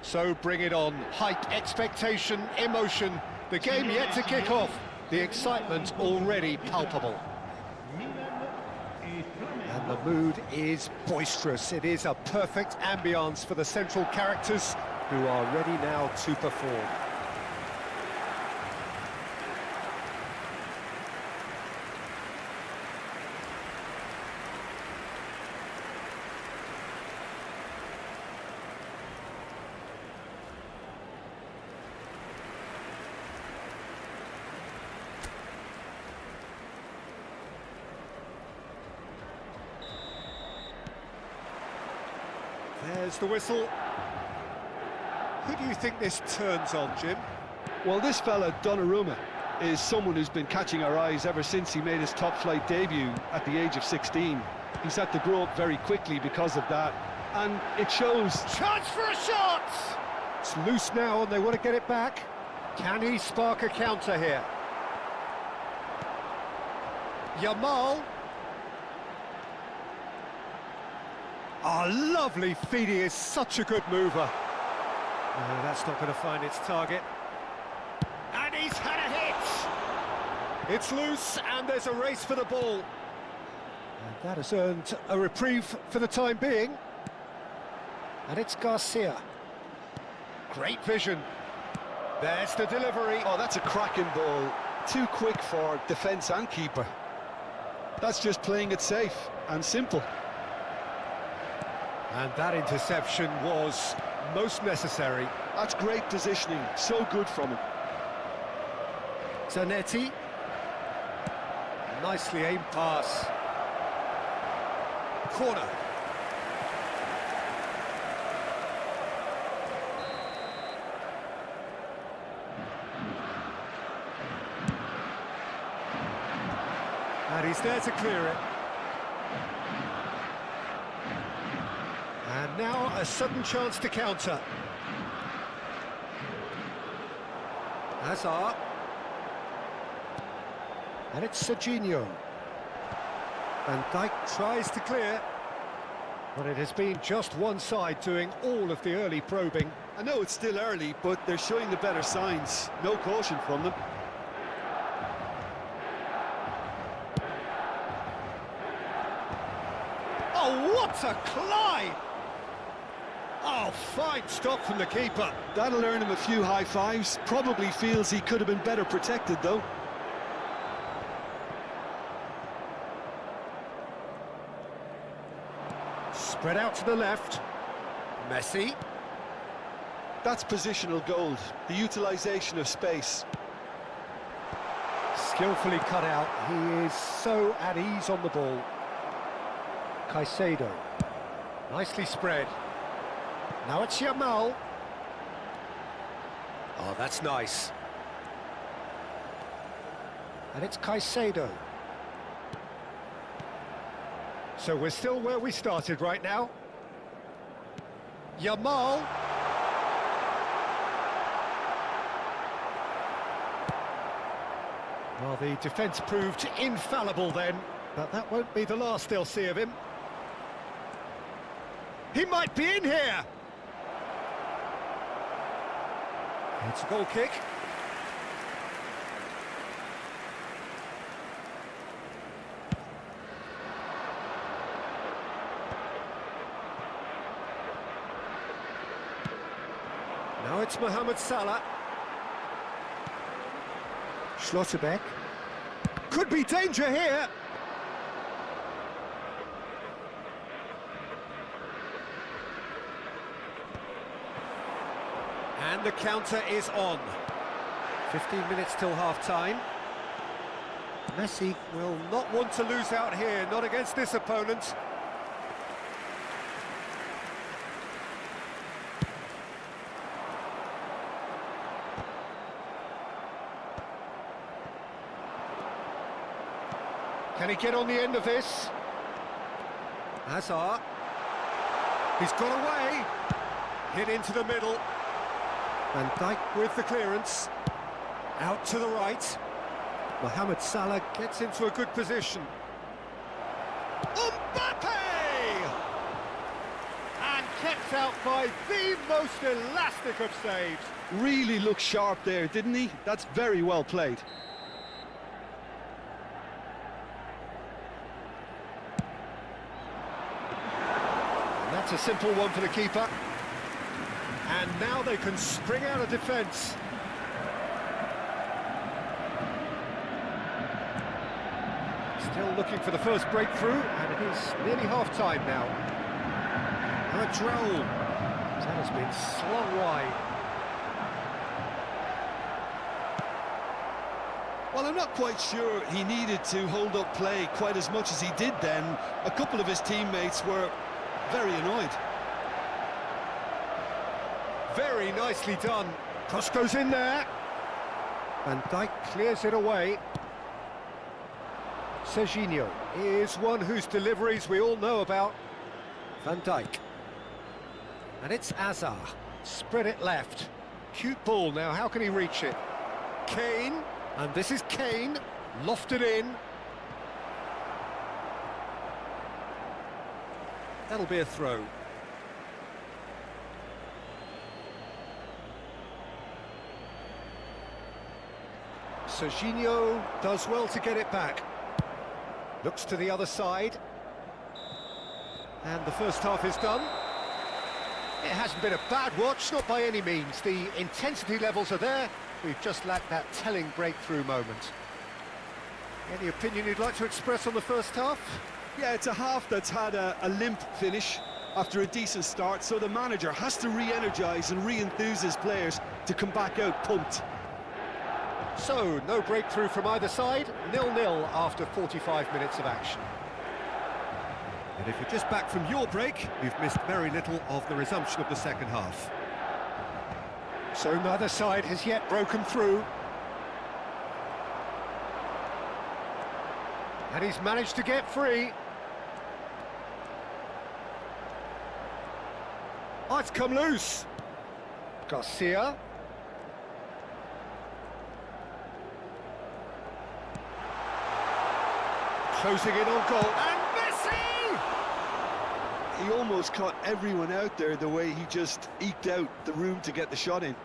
So bring it on. Hype, expectation, emotion. The game yet to kick off. The excitement already palpable. And the mood is boisterous. It is a perfect ambience for the central characters who are ready now to perform. There's the whistle. Who do you think this turns on, Jim? Well, this fella, Donnarumma, is someone who's been catching our eyes ever since he made his top-flight debut at the age of 16. He's had to grow up very quickly because of that, and it shows. Chance for a shot! It's loose now and they want to get it back. Can he spark a counter here? Yamal. Oh, lovely feed. He is such a good mover. No, that's not going to find its target. And he's had a hit! It's loose and there's a race for the ball. And that has earned a reprieve for the time being. And it's Garcia. Great vision. There's the delivery. Oh, that's a cracking ball. Too quick for defence and keeper. That's just playing it safe and simple. And that interception was most necessary. That's great positioning, so good from him. Zanetti. Nicely aimed pass. Corner. And he's there to clear it. And now a sudden chance to counter. Hazard. And it's Serginho. Van Dijk tries to clear. But it has been just one side doing all of the early probing. I know it's still early, but they're showing the better signs. No caution from them. Oh, what a climb! Oh, fine stop from the keeper. That'll earn him a few high fives. Probably feels he could have been better protected, though. Spread out to the left. Messi. That's positional gold, the utilisation of space. Skillfully cut out. He is so at ease on the ball. Caicedo. Nicely spread. Now it's Yamal. Oh, that's nice. And it's Caicedo. So we're still where we started right now. Yamal. Well, the defence proved infallible then, but that won't be the last they'll see of him. He might be in here! It's a goal kick. Now it's Mohamed Salah. Schlotterbeck. Could be danger here. And the counter is on. 15 minutes till half-time. Messi will not want to lose out here, not against this opponent. Can he get on the end of this? Hazard. He's got away. Hit into the middle. Van Dijk with the clearance. Out to the right. Mohamed Salah gets into a good position. Mbappe! And kept out by the most elastic of saves. Really looked sharp there, didn't he? That's very well played. And that's a simple one for the keeper. And now they can spring out of defence. Still looking for the first breakthrough, and it is nearly half-time now. A droll. That has been slung wide. Well, I'm not quite sure he needed to hold up play quite as much as he did then. A couple of his teammates were very annoyed. Very nicely done. Cross goes in there. Van Dijk clears it away. Serginho is one whose deliveries we all know about. Van Dijk. And it's Azar. Spread it left. Cute ball now, how can he reach it? Kane, and this is Kane. Lofted in. That'll be a throw. Serginho does well to get it back. Looks to the other side. And the first half is done. It hasn't been a bad watch, not by any means. The intensity levels are there. We've just lacked that telling breakthrough moment. Any opinion you'd like to express on the first half? Yeah, it's a half that's had a limp finish after a decent start, so the manager has to re-energise and re-enthuse his players to come back out pumped. So, no breakthrough from either side, 0-0 after 45 minutes of action. And if you're just back from your break, you've missed very little of the resumption of the second half. So neither side has yet broken through. And he's managed to get free. Oh, it's come loose. Garcia. Closing in on goal, and Messi! He almost caught everyone out there the way he just eked out the room to get the shot in.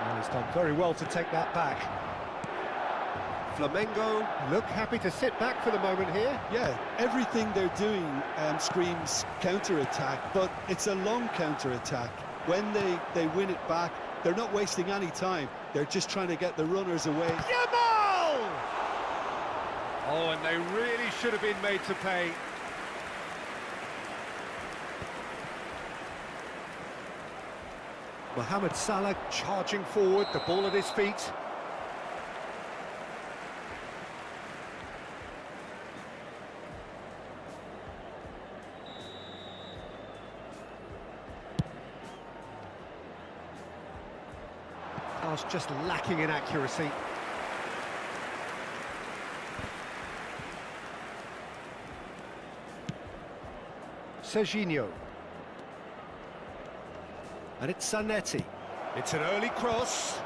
And he's done very well to take that back. Flamengo look happy to sit back for the moment here. Yeah, everything they're doing screams counter-attack, but it's a long counter-attack. When they win it back, they're not wasting any time. They're just trying to get the runners away. Yamal! Oh, and they really should have been made to pay. Mohamed Salah charging forward, the ball at his feet. Pass just lacking in accuracy. Serginho. And it's Zanetti. It's an early cross.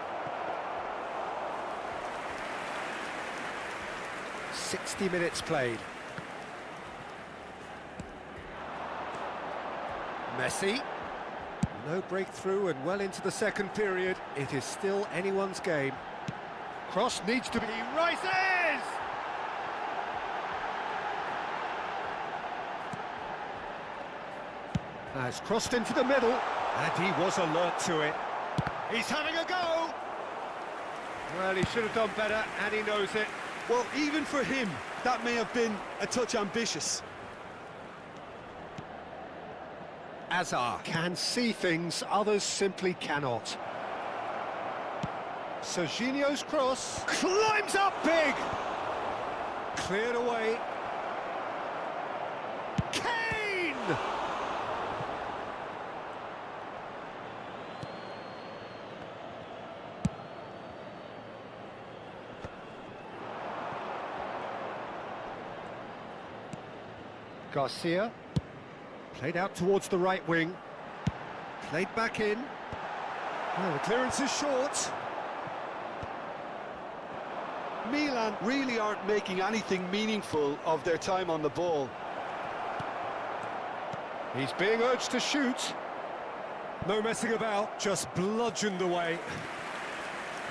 60 minutes played. Messi. No breakthrough and well into the second period. It is still anyone's game. Cross needs to be... He rises! Has crossed into the middle, and he was alert to it. He's having a go! Well, he should have done better, and he knows it. Well, even for him, that may have been a touch ambitious. Azar can see things others simply cannot. Serginho's cross climbs up big! Cleared away. Kane! Garcia. Played out towards the right wing. Played back in. Well, the clearance is short. Milan really aren't making anything meaningful of their time on the ball. He's being urged to shoot. No messing about, just bludgeoned away.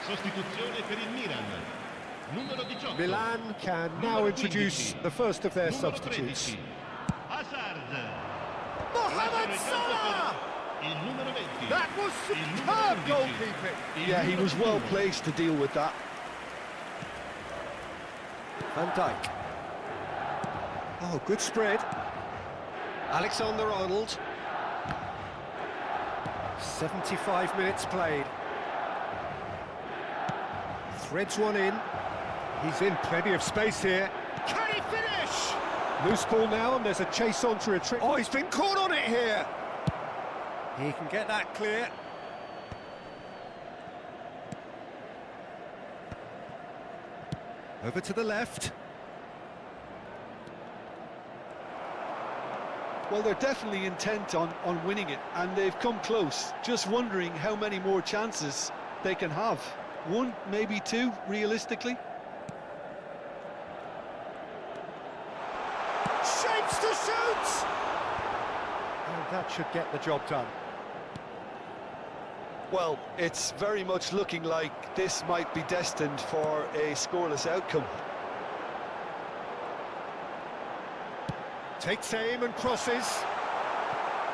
Sostituzione per il Milan. Numero 18. Milan can now introduce the first of their substitutes. Hazard. Mohamed Salah! Il numero 20. That was superb goalkeeping. Yeah, he was well placed to deal with that. Van Dijk. Oh, good spread. Alexander-Arnold. 75 minutes played. Threads one in. He's in plenty of space here. Can he finish? Loose ball now, and there's a chase on to retrieve. Oh, he's been caught on it here. He can get that clear. Over to the left. Well, they're definitely intent on winning it, and they've come close. Just wondering how many more chances they can have. One, maybe two, realistically. Shapes to shoot! And that should get the job done. Well, it's very much looking like this might be destined for a scoreless outcome. Takes aim and crosses.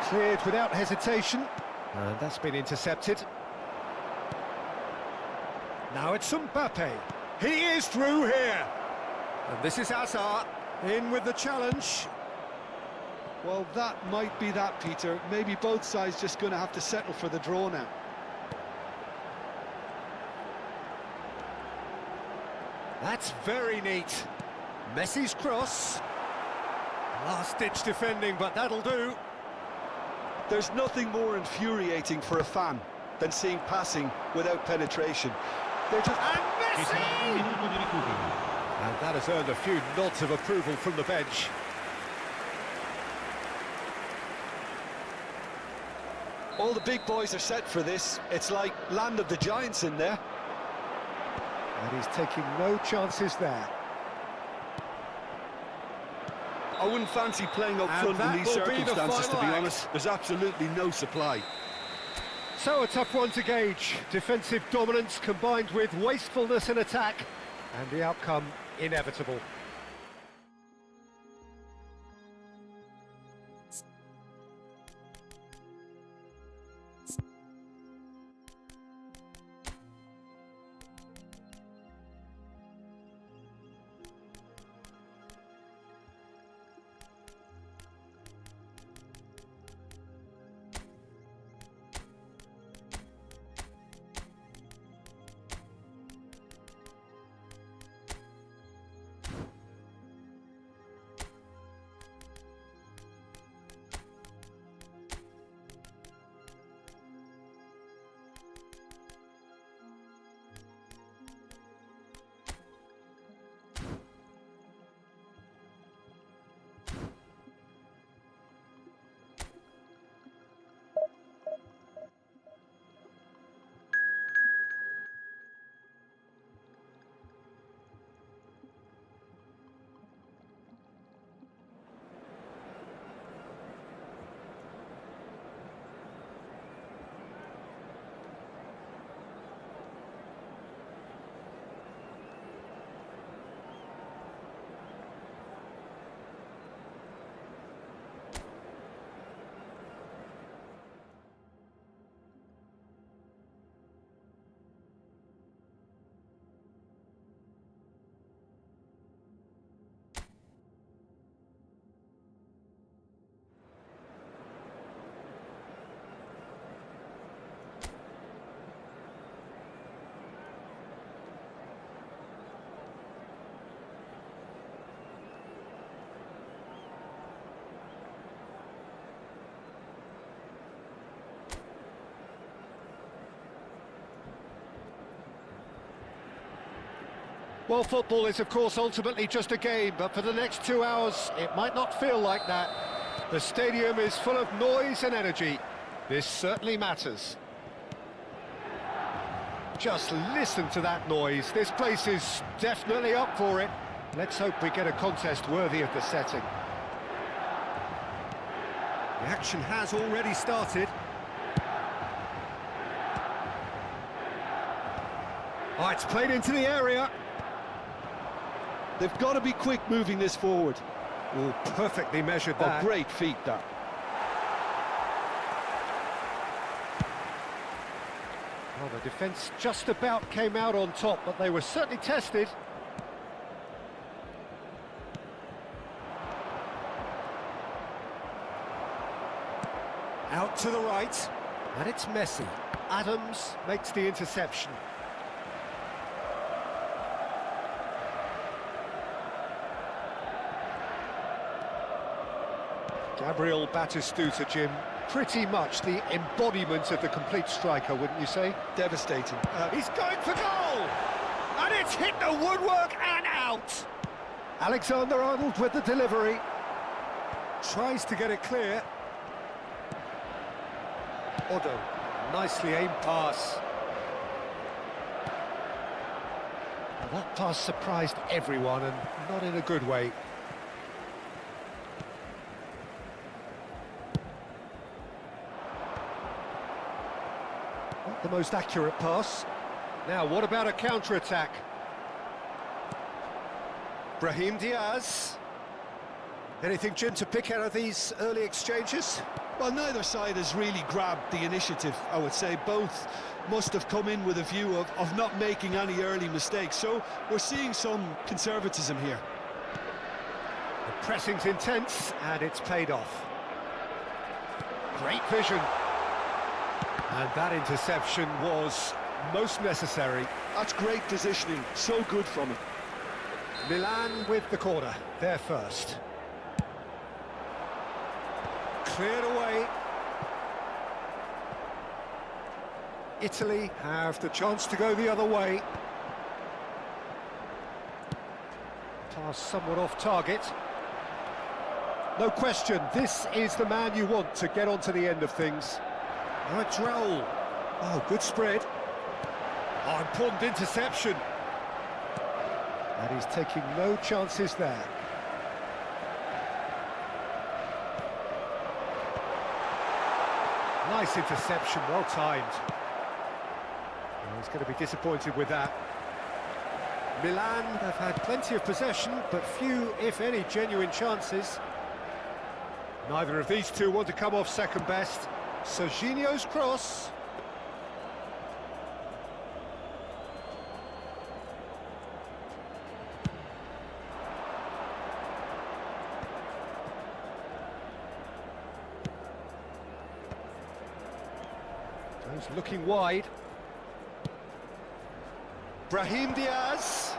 Cleared without hesitation. And that's been intercepted. Now it's Mbappe. He is through here. And this is Hazard. In with the challenge. Well, that might be that, Peter. Maybe both sides just going to have to settle for the draw now. That's very neat. Messi's cross. Last-ditch defending, but that'll do. There's nothing more infuriating for a fan than seeing passing without penetration. They're just... And Messi! And that has earned a few nods of approval from the bench. All the big boys are set for this. It's like land of the giants in there. And he's taking no chances there. I wouldn't fancy playing up And front in these that will be the circumstances, to be final honest. There's absolutely no supply. So a tough one to gauge. Defensive dominance combined with wastefulness in attack. And the outcome inevitable. Well, football is, of course, ultimately just a game, but for the next 2 hours, it might not feel like that. The stadium is full of noise and energy. This certainly matters. Just listen to that noise. This place is definitely up for it. Let's hope we get a contest worthy of the setting. The action has already started. Oh, it's played into the area. They've got to be quick moving this forward. Oh, perfectly measured that. Oh, great feat, that. Well, the defence just about came out on top, but they were certainly tested. Out to the right, and it's Messi. Adams makes the interception. Gabriel Batistuta, Jim, pretty much the embodiment of the complete striker, wouldn't you say? Devastating. He's going for goal! And it's hit the woodwork and out! Alexander-Arnold with the delivery. Tries to get it clear. Odo, nicely aimed pass. Well, that pass surprised everyone, and not in a good way. Not the most accurate pass. Now, what about a counter-attack? Brahim Diaz. Anything, Jim, to pick out of these early exchanges? Well, neither side has really grabbed the initiative, I would say. Both must have come in with a view of not making any early mistakes. So we're seeing some conservatism here. The pressing's intense, and it's paid off. Great vision. And that interception was most necessary. That's great positioning, so good from him. Milan with the corner, they're first. Cleared away. Italy have the chance to go the other way. Pass somewhat off target. No question, this is the man you want to get onto the end of things. Now it's Raul. Oh, good spread. Oh, important interception. And he's taking no chances there. Nice interception, well timed. Well, he's going to be disappointed with that. Milan have had plenty of possession, but few, if any, genuine chances. Neither of these two want to come off second best. Serginho's cross. He's looking wide. Brahim Diaz.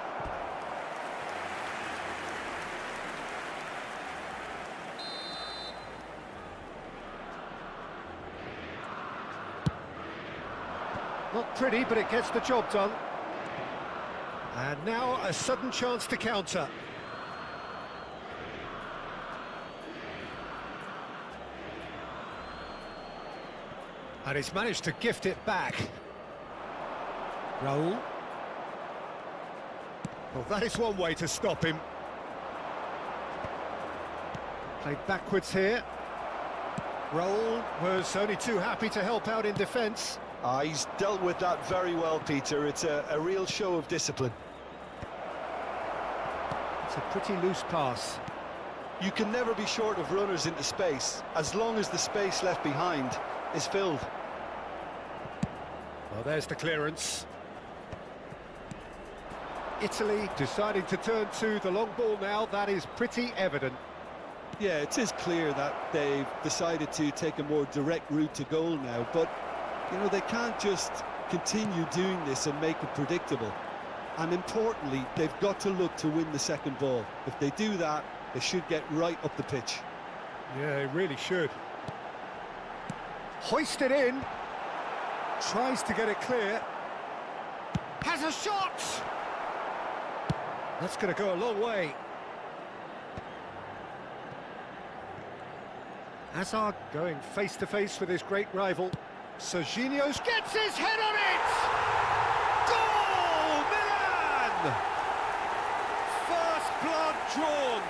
Not pretty, but it gets the job done. And now a sudden chance to counter. And he's managed to gift it back. Raul. Well, that is one way to stop him. Played backwards here. Raul was only too happy to help out in defence. He's dealt with that very well, Peter. It's a real show of discipline. It's a pretty loose pass. You can never be short of runners into space, as long as the space left behind is filled. Well, there's the clearance. Italy deciding to turn to the long ball now, that is pretty evident. Yeah, it is clear that they've decided to take a more direct route to goal now, but, you know, they can't just continue doing this and make it predictable. And importantly, they've got to look to win the second ball. If they do that, they should get right up the pitch. Yeah, they really should. Hoisted in. Tries to get it clear. Has a shot! That's going to go a long way. Hazard going face-to-face with his great rival. Serginho's gets his head on it! Goal! Milan! First blood drawn.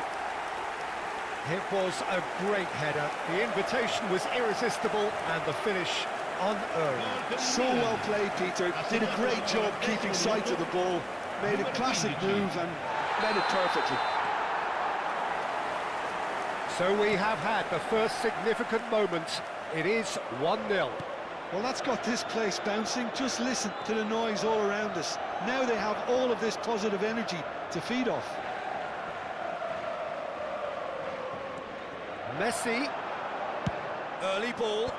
It was a great header. The invitation was irresistible and the finish unearned. So well played, Peter. Did a great job keeping sight of the ball. Made a classic move and met it perfectly. So we have had the first significant moment. It is 1-0. Well, that's got this place bouncing. Just listen to the noise all around us. Now they have all of this positive energy to feed off. Messi. Early ball.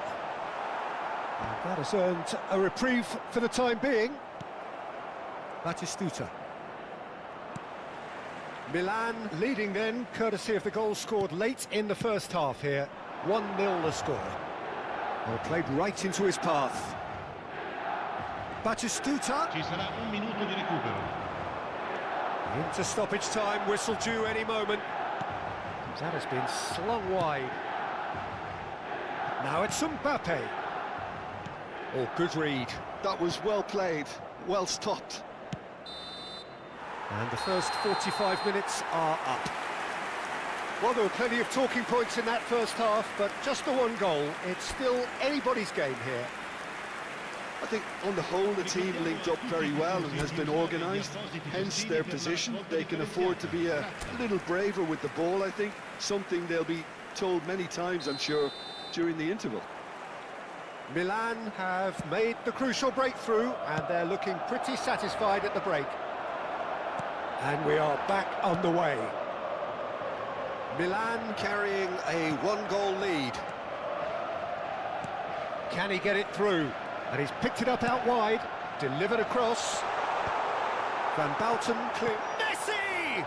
And that has earned a reprieve for the time being. Batistuta. Milan leading then, courtesy of the goal scored late in the first half here. 1-0 the score. Well, played right into his path. Batistuta. Ci sarà un minuto di recupero. Into stoppage time, whistle due any moment. That has been slung wide. Now it's Mbappe. Oh, good read. That was well played, well stopped. And the first 45 minutes are up. Well, there were plenty of talking points in that first half, but just the one goal. It's still anybody's game here. I think on the whole the team linked up very well and has been organised, hence their position. They can afford to be a little braver with the ball, I think. Something they'll be told many times, I'm sure, during the interval. Milan have made the crucial breakthrough and they're looking pretty satisfied at the break. And we are back on the way. Milan carrying a one-goal lead. Can he get it through? And he's picked it up out wide, delivered across. Van Bouten clear. Messi!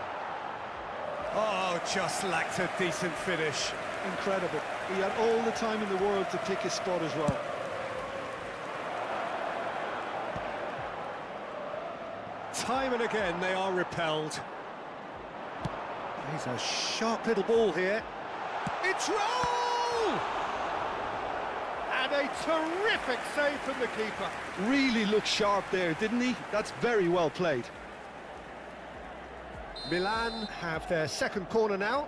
Oh, just lacked a decent finish. Incredible. He had all the time in the world to pick his spot as well. Time and again they are repelled. He's a sharp little ball here. It's roll! And a terrific save from the keeper. Really looked sharp there, didn't he? That's very well played. Milan have their second corner now.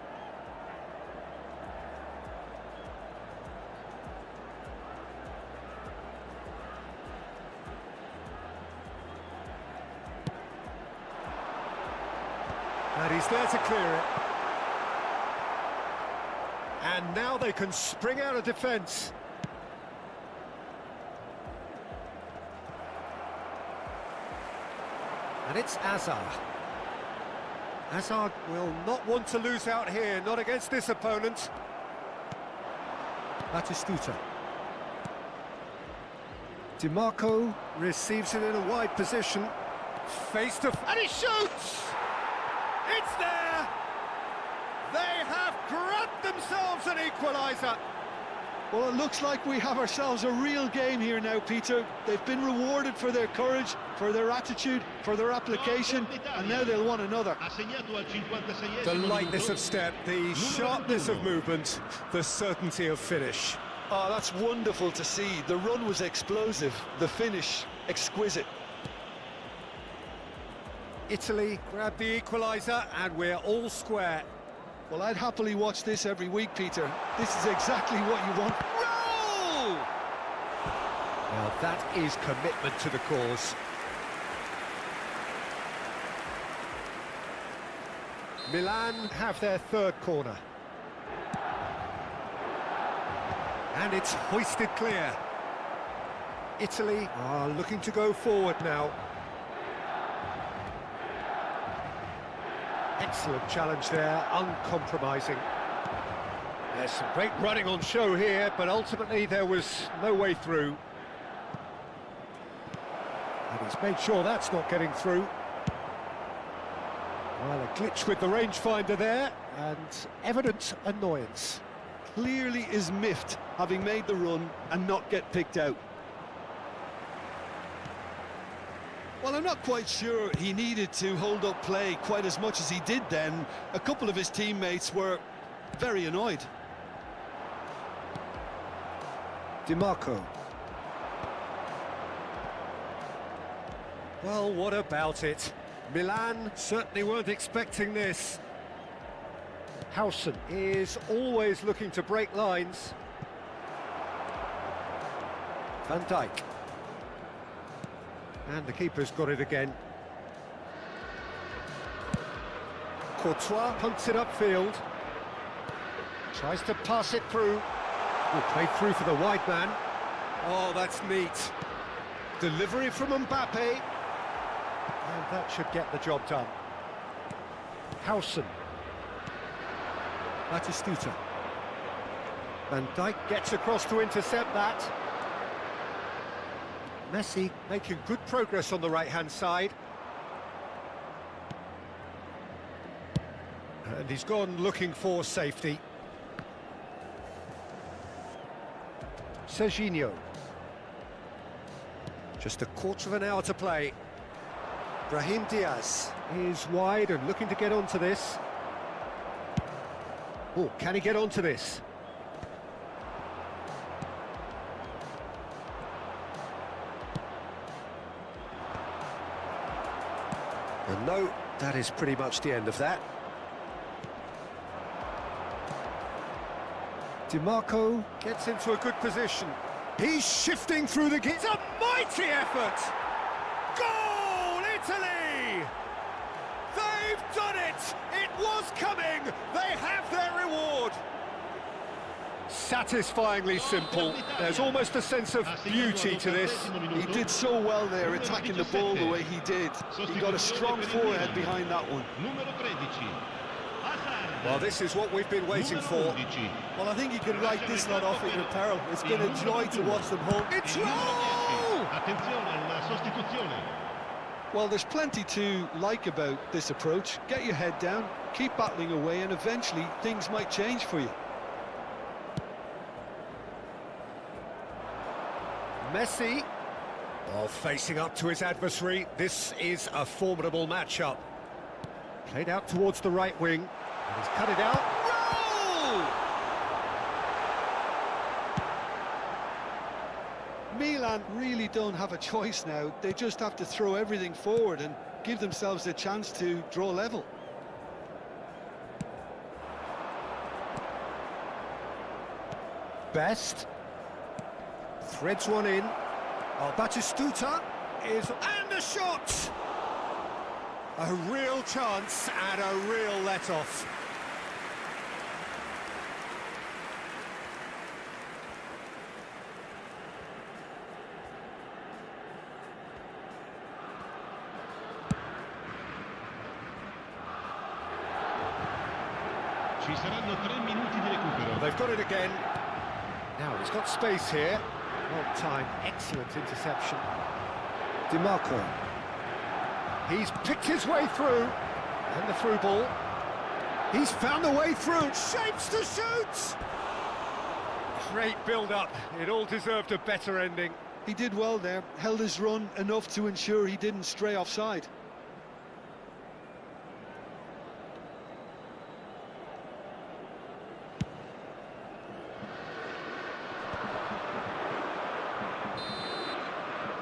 And he's there to clear it. And now they can spring out of defence. And it's Hazard. Hazard will not want to lose out here, not against this opponent. Batistuta. Di Marco receives it in a wide position. Face to... and he shoots! It's there! They have grabbed themselves an equaliser. Well, it looks like we have ourselves a real game here now, Peter. They've been rewarded for their courage, for their attitude, for their application, and now they'll want another. The lightness of step, the sharpness of movement, the certainty of finish. Oh, that's wonderful to see. The run was explosive, the finish exquisite. Italy grab the equaliser and we're all square. Well, I'd happily watch this every week, Peter. This is exactly what you want. Roll! Well, that is commitment to the cause. Milan have their third corner. And it's hoisted clear. Italy are looking to go forward now. Excellent challenge there, uncompromising. There's some great running on show here, but ultimately there was no way through. And he's made sure that's not getting through. Well, a glitch with the rangefinder there, and evident annoyance. Clearly is miffed, having made the run and not get picked out. Well, I'm not quite sure he needed to hold up play quite as much as he did then. A couple of his teammates were very annoyed. DiMarco. Well, what about it? Milan certainly weren't expecting this. Howson is always looking to break lines. Van Dijk. And the keeper's got it again. Courtois punts it upfield. Tries to pass it through. Played through for the wide man. Oh, that's neat. Delivery from Mbappe. And that should get the job done. Howson. Batistuta. Van Dijk gets across to intercept that. Messi making good progress on the right-hand side. And he's gone looking for safety. Serginho. Just a quarter of an hour to play. Brahim Diaz is wide and looking to get onto this. Oh, can he get onto this? And no, that is pretty much the end of that. DiMarco gets into a good position. He's shifting through the... It's a mighty effort! Goal, Italy! They've done it! It was coming! They have their reward! Satisfyingly simple. There's almost a sense of beauty to this. He did so well there, attacking the ball the way he did. He got a strong forehead behind that one. Well, this is what we've been waiting for. Well, I think you can write this lot off with apparel. It's been a joy to watch them home. It's roll! Well, there's plenty to like about this approach. Get your head down, keep battling away, and eventually things might change for you. Messi, well, facing up to his adversary. This is a formidable matchup. Played out towards the right wing, and he's cut it out. Goal! Milan really don't have a choice now. They just have to throw everything forward and give themselves a chance to draw level. Best. Threads one in. Oh, Batistuta is... And a shot! A real chance and a real let-off. Ci saranno 3 minuti di recupero. They've got it again. Now he's got space here. Well time, excellent interception. DiMarco. He's picked his way through. And the through ball. He's found the way through. Shapes to shoot! Great build-up. It all deserved a better ending. He did well there, held his run enough to ensure he didn't stray offside.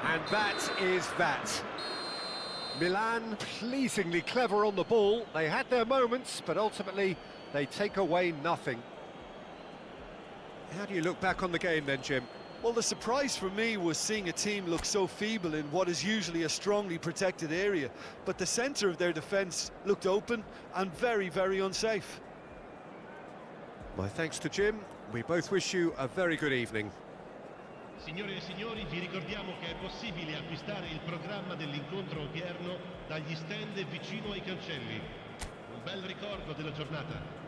And that is that. Milan pleasingly clever on the ball. They had their moments, but ultimately they take away nothing. How do you look back on the game then, Jim? Well, the surprise for me was seeing a team look so feeble in what is usually a strongly protected area. But the centre of their defence looked open and very, very unsafe. My thanks to Jim. We both wish you a very good evening. Signore e signori, vi ricordiamo che è possibile acquistare il programma dell'incontro odierno dagli stand vicino ai cancelli. Un bel ricordo della giornata.